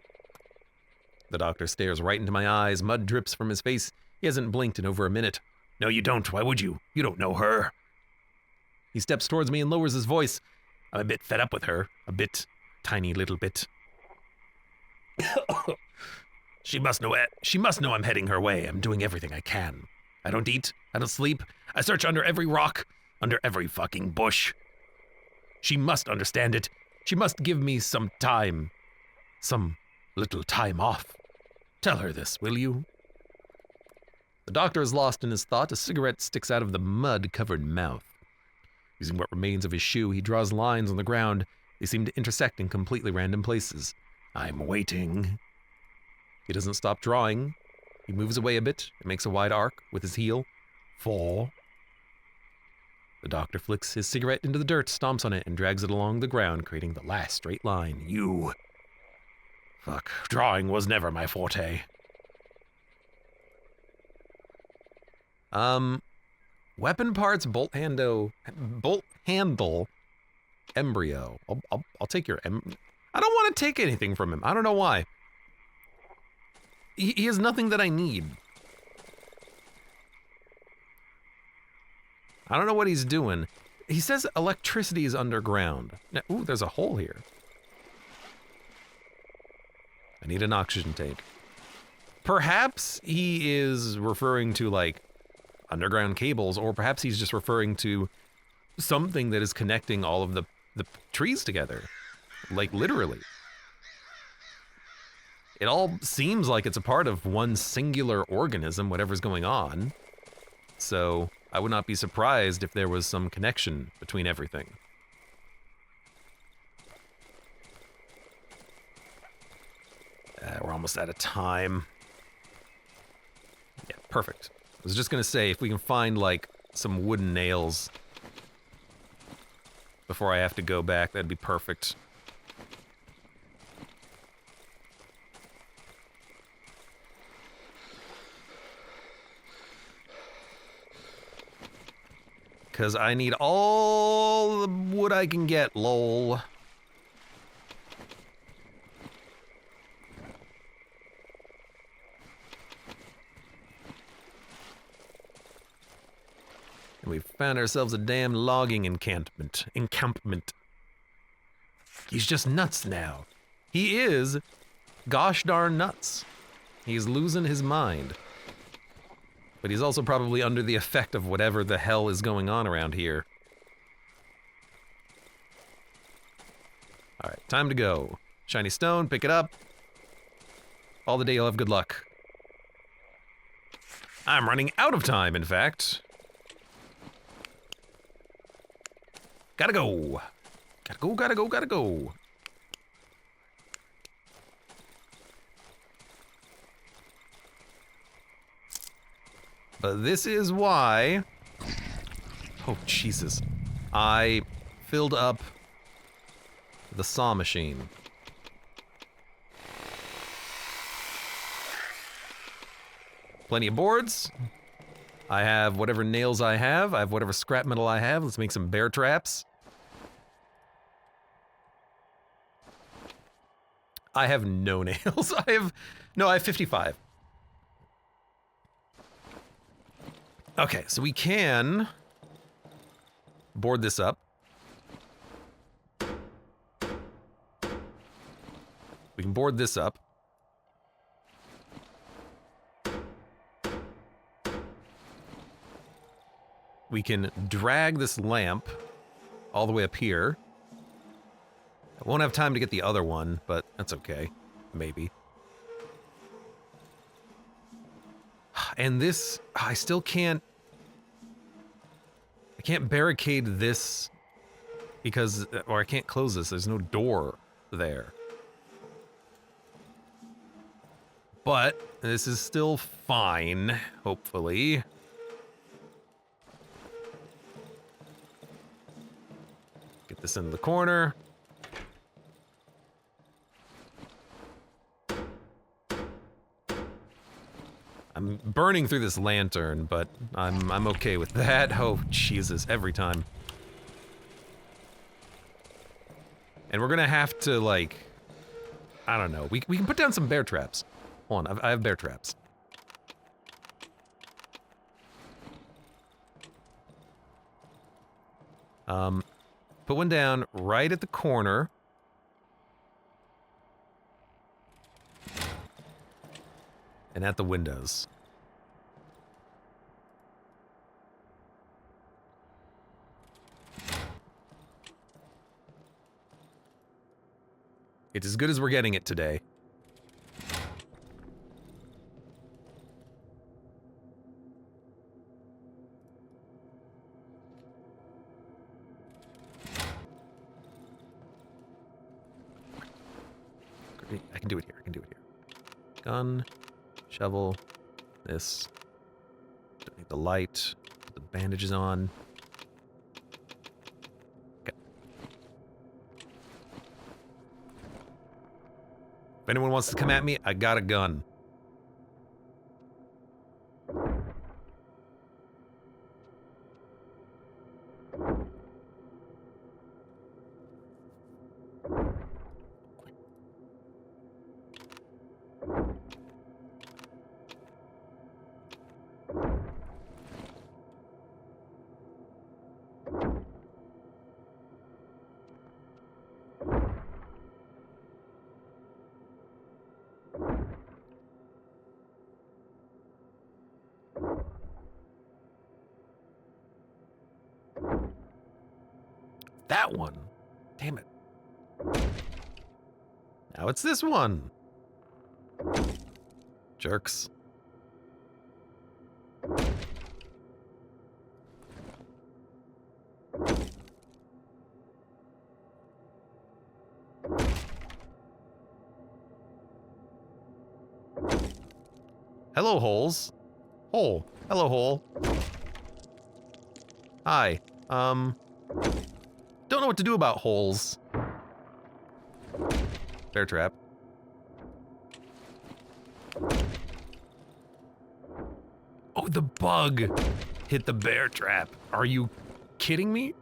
The doctor stares right into my eyes. Mud drips from his face. He hasn't blinked in over a minute. No, you don't. Why would you? You don't know her. He steps towards me and lowers his voice. I'm a bit fed up with her. A bit. Tiny little bit. She must know I'm heading her way. I'm doing everything I can. I don't eat. I don't sleep. I search under every rock. Under every fucking bush. She must understand it. She must give me some time. Some little time off. Tell her this, will you? The doctor is lost in his thought. A cigarette sticks out of the mud-covered mouth. Using what remains of his shoe, he draws lines on the ground. They seem to intersect in completely random places. I'm waiting. He doesn't stop drawing. He moves away a bit and makes a wide arc with his heel. 4. The doctor flicks his cigarette into the dirt, stomps on it, and drags it along the ground, creating the last straight line. You. Fuck. Drawing was never my forte. Weapon parts, bolt handle, embryo. I'll take your I don't want to take anything from him. I don't know why. He has nothing that I need. I don't know what he's doing. He says electricity is underground. Now, ooh, there's a hole here. I need an oxygen tank. Perhaps he is referring to, like, underground cables, or perhaps he's just referring to something that is connecting all of the trees together. Like, literally. It all seems like it's a part of one singular organism, whatever's going on. So I would not be surprised if there was some connection between everything. We're almost out of time. Yeah, perfect. I was just gonna say, if we can find, like, some wooden nails before I have to go back, that'd be perfect. Because I need all the wood I can get, lol. And we've found ourselves a damn logging encampment. He's just nuts now. He is gosh darn nuts. He's losing his mind. But he's also probably under the effect of whatever the hell is going on around here. Alright, time to go. Shiny stone, pick it up. All the day you'll have good luck. I'm running out of time, in fact. Gotta go. Gotta go, gotta go, gotta go. But this is why... Oh, Jesus. I filled up the saw machine. Plenty of boards. I have whatever nails I have. I have whatever scrap metal I have. Let's make some bear traps. I have no nails. I have 55. Okay, so we can board this up. We can board this up. We can drag this lamp all the way up here. I won't have time to get the other one, but that's okay. Maybe. And this, I still can't... I can't barricade this because... Or I can't close this. There's no door there. But this is still fine, hopefully. Get this into the corner. I'm burning through this lantern, but I'm okay with that. Oh, Jesus, every time. And we're gonna have to, like, I don't know. We can put down some bear traps. Hold on, I have bear traps. Put one down right at the corner. And at the windows. It's as good as we're getting it today. I can do it here. I can do it here. Gun, shovel, this. Don't need the light. Put the bandages on. Okay. If anyone wants to come at me, I got a gun. That one. Damn it. Now it's this one. Jerks. Hello, holes. Hole. Hello, hole. Hi. Don't know what to do about holes. Bear trap. Oh, the bug hit the bear trap. Are you kidding me?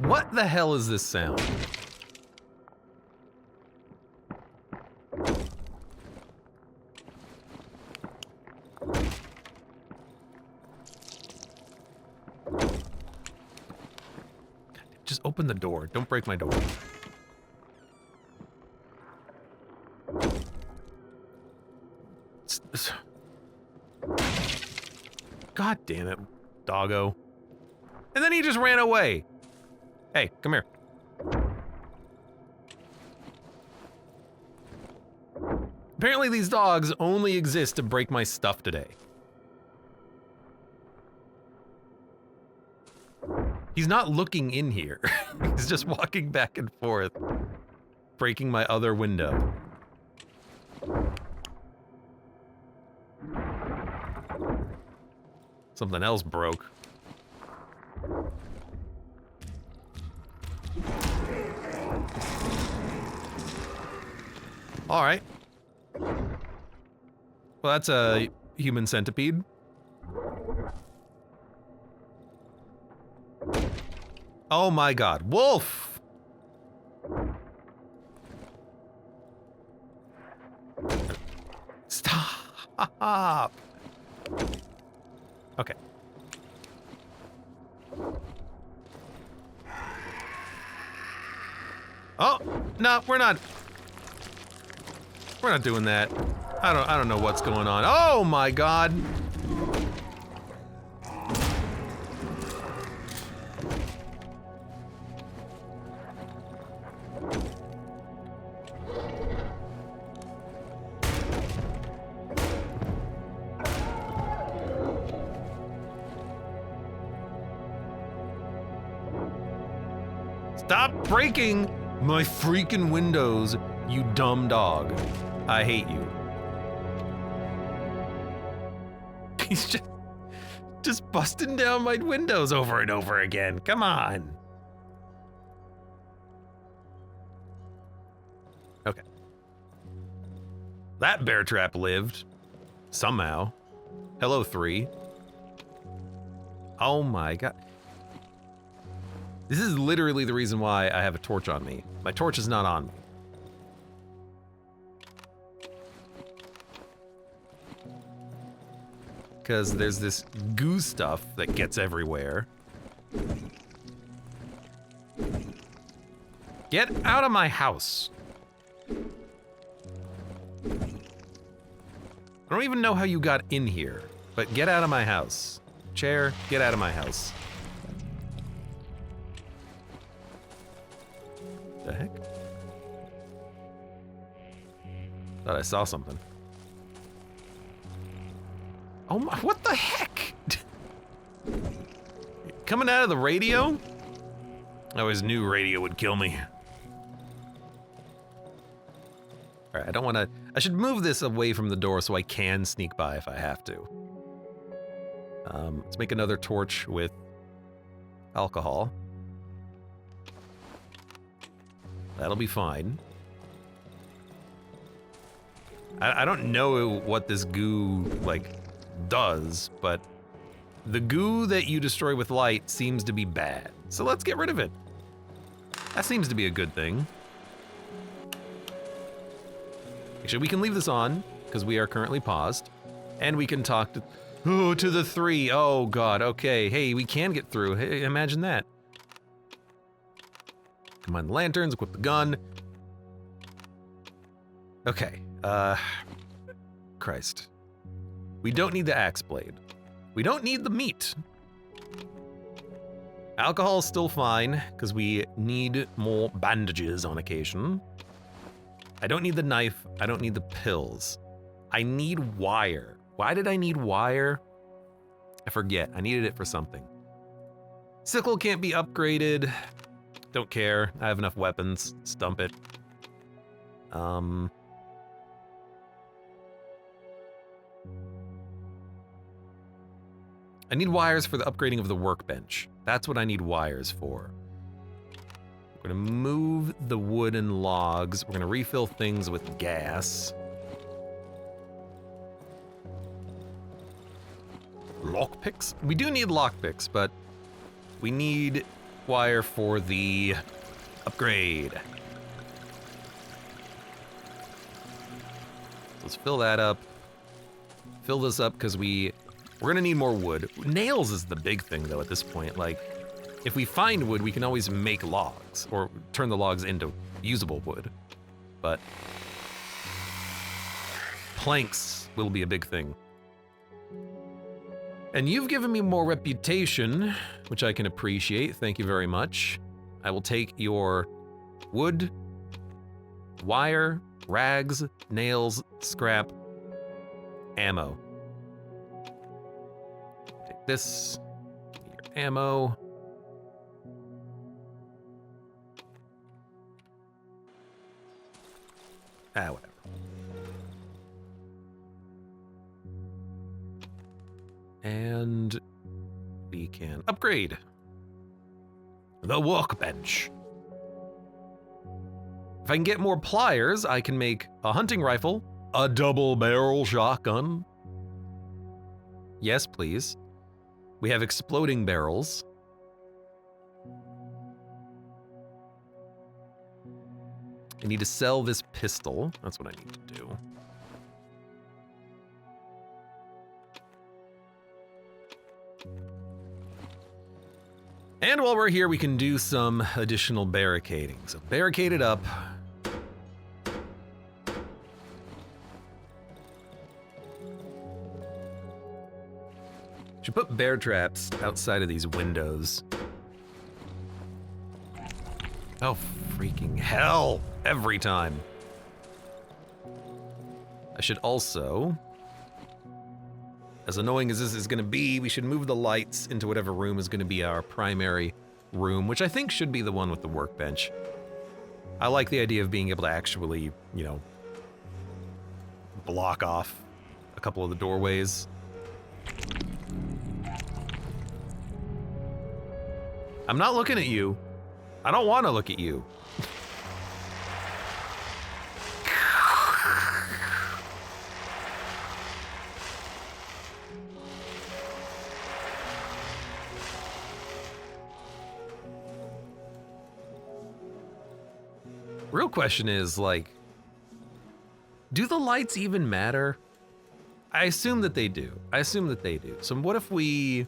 What the hell is this sound? Just open the door. Don't break my door. God damn it, doggo. And then he just ran away. Hey, come here. Apparently these dogs only exist to break my stuff today. He's not looking in here. He's just walking back and forth, breaking my other window. Something else broke. All right. Well, that's a human centipede. Oh my god, wolf! Stop! Okay. Oh, no, we're not doing that. I don't know what's going on. Oh my god! Stop breaking my freaking windows, you dumb dog. I hate you. He's just busting down my windows over and over again. Come on. Okay. That bear trap lived. Somehow. Hello, 3. Oh my god. This is literally the reason why I have a torch on me. My torch is not on me. Because there's this goo stuff that gets everywhere. Get out of my house. I don't even know how you got in here, but get out of my house. Chair, get out of my house. The heck? Thought I saw something. Oh my, what the heck? Coming out of the radio? I always knew radio would kill me. All right, I don't want to, I should move this away from the door so I can sneak by if I have to. Let's make another torch with alcohol. That'll be fine. I don't know what this goo, like, does, but the goo that you destroy with light seems to be bad. So let's get rid of it. That seems to be a good thing. Actually, we can leave this on, because we are currently paused. And we can talk to the 3. Oh god, okay. Hey, we can get through. Hey, imagine that. Combine the lanterns, equip the gun. Okay, Christ. We don't need the axe blade. We don't need the meat. Alcohol is still fine, because we need more bandages on occasion. I don't need the knife, I don't need the pills. I need wire. Why did I need wire? I forget, I needed it for something. Sickle can't be upgraded. Don't care, I have enough weapons, stump it. I need wires for the upgrading of the workbench. That's what I need wires for. We're gonna move the wooden logs. We're gonna refill things with gas. Lockpicks? We do need lockpicks, but we need wire for the upgrade. Let's fill that up. Fill this up because we're gonna need more wood. Nails is the big thing though at this point. Like, if we find wood, we can always make logs or turn the logs into usable wood. But planks will be a big thing. And you've given me more reputation, which I can appreciate. Thank you very much. I will take your wood, wire, rags, nails, scrap, ammo. Take this, your ammo. Whatever. And we can upgrade the workbench. If I can get more pliers, I can make a hunting rifle A double barrel shotgun? Yes, please. We have exploding barrels. I need to sell this pistol. That's what I need to do. And while we're here, we can do some additional barricading. So barricade it up. Should put bear traps outside of these windows. Oh, freaking hell! Every time. I should also, as annoying as this is gonna be, we should move the lights into whatever room is gonna be our primary room, which I think should be the one with the workbench. I like the idea of being able to actually, you know, block off a couple of the doorways. I'm not looking at you. I don't want to look at you. Real question is, like, do the lights even matter? I assume that they do. So what if we...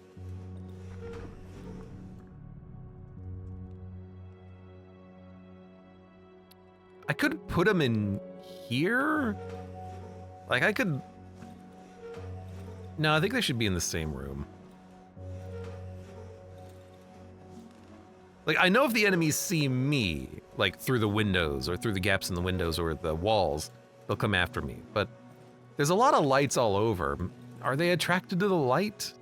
I could put them in here? Like, I could... No, I think they should be in the same room. Like, I know if the enemies see me, like, through the windows, or through the gaps in the windows, or the walls, they'll come after me. But there's a lot of lights all over. Are they attracted to the light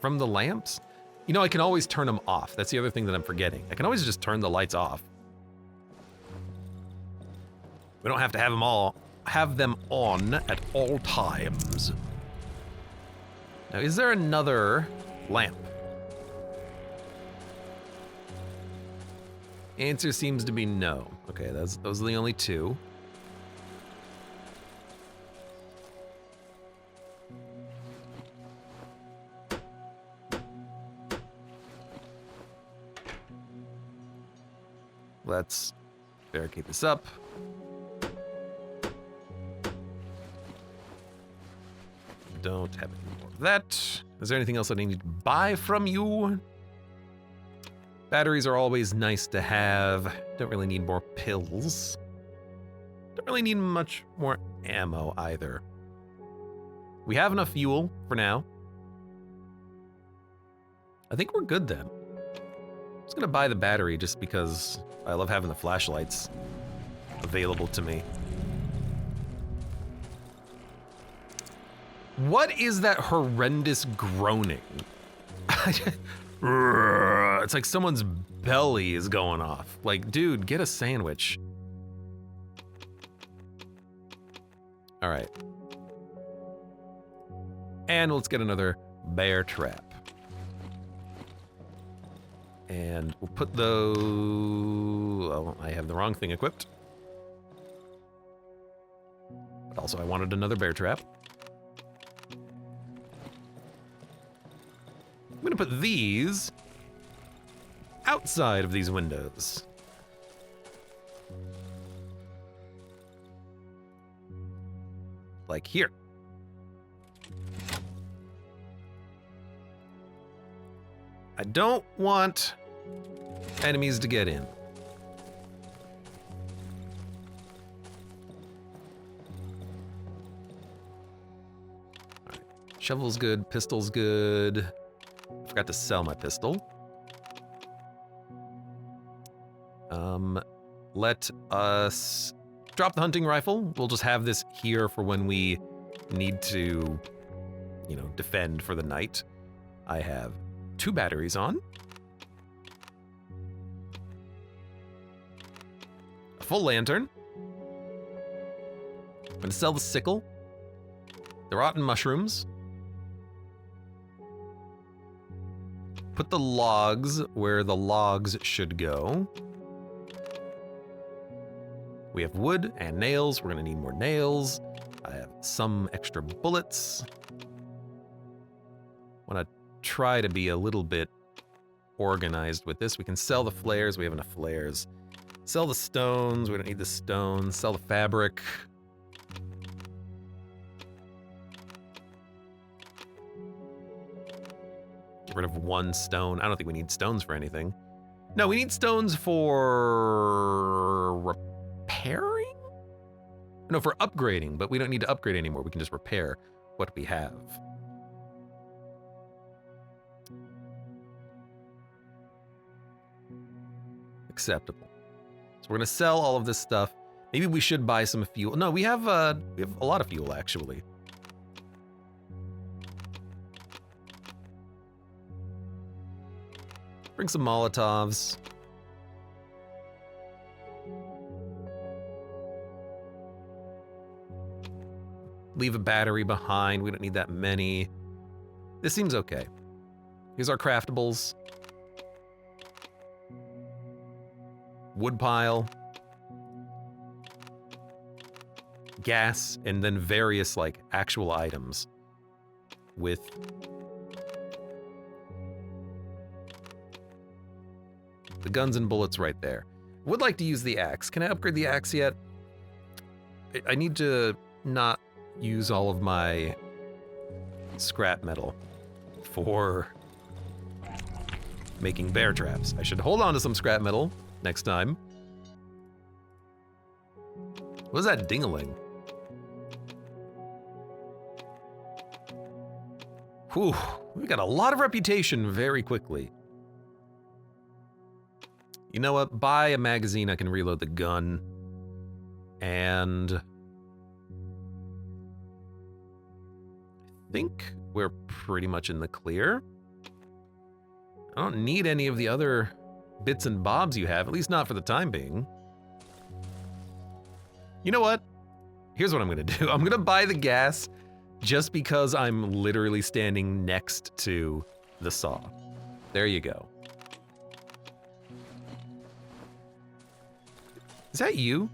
from the lamps? You know, I can always turn them off. That's the other thing that I'm forgetting. I can always just turn the lights off. We don't have to have them on at all times. Now, is there another lamp? Answer seems to be no. Okay, those are the only two. Let's barricade this up. Don't have any more of that. Is there anything else that I need to buy from you? Batteries are always nice to have. Don't really need more pills. Don't really need much more ammo either. We have enough fuel for now. I think we're good then. I'm just gonna buy the battery just because I love having the flashlights available to me. What is that horrendous groaning? It's like someone's belly is going off. Like, dude, get a sandwich. All right. And let's get another bear trap. And we'll put those... Oh, I have the wrong thing equipped. But also, I wanted another bear trap. I'm gonna put these outside of these windows. Like here. I don't want enemies to get in. All right. Shovel's good, pistol's good. Forgot to sell my pistol. Let us drop the hunting rifle. We'll just have this here for when we need to, you know, defend for the night. I have 2 batteries on. A full lantern. I'm gonna sell the sickle. The rotten mushrooms. Put the logs where the logs should go. We have wood and nails. We're gonna need more nails. I some extra bullets. Want to try to be a little bit organized with this. We can sell the flares. We have enough flares. Sell the stones. We don't need the stones. Sell the fabric. Get rid of one stone. I don't think we need stones for anything. No, we need stones for repairing? No, for upgrading, but we don't need to upgrade anymore. We can just repair what we have. Acceptable. So we're gonna sell all of this stuff. Maybe we should buy some fuel. No, we have a lot of fuel actually. Bring some Molotovs. Leave a battery behind. We don't need that many. This seems okay. Here's our craftables. Wood pile. Gas, and then various like actual items with the guns and bullets right there. Would like to use the axe. Can I upgrade the axe yet? I need to not use all of my scrap metal for making bear traps. I should hold on to some scrap metal next time. What was that ding-a-ling? Whew, we got a lot of reputation very quickly. You know what? Buy a magazine, I can reload the gun. And I think we're pretty much in the clear. I don't need any of the other bits and bobs you have, at least not for the time being. You know what? Here's what I'm gonna do. I'm gonna buy the gas just because I'm literally standing next to the saw. There you go. Is that you?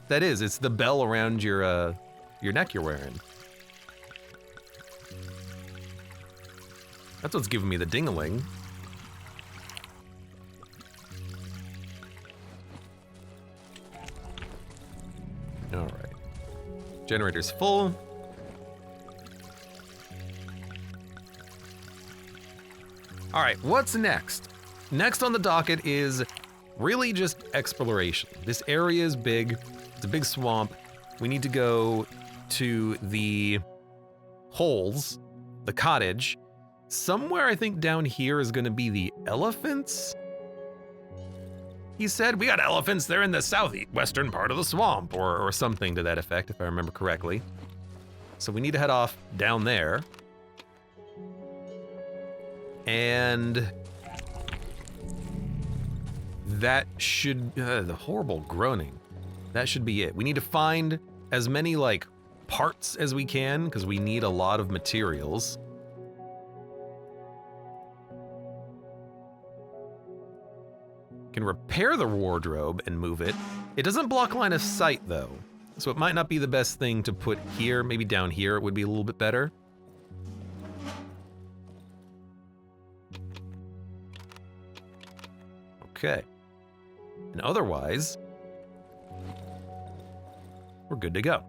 That is, it's the bell around your neck you're wearing. That's what's giving me the ding-a-ling. All right. Generator's full. All right, what's next? Next on the docket is really just exploration. This area is big. It's a big swamp. We need to go to the holes, the cottage. Somewhere I think down here is gonna be the elephants. He said, we got elephants, they're in the southwestern part of the swamp, or something to that effect, if I remember correctly. So we need to head off down there. And that should, the horrible groaning, that should be it. We need to find as many like parts as we can, because we need a lot of materials. Can repair the wardrobe and move it. It doesn't block line of sight though, so it might not be the best thing to put here. Maybe down here it would be a little bit better. Okay. And otherwise, we're good to go.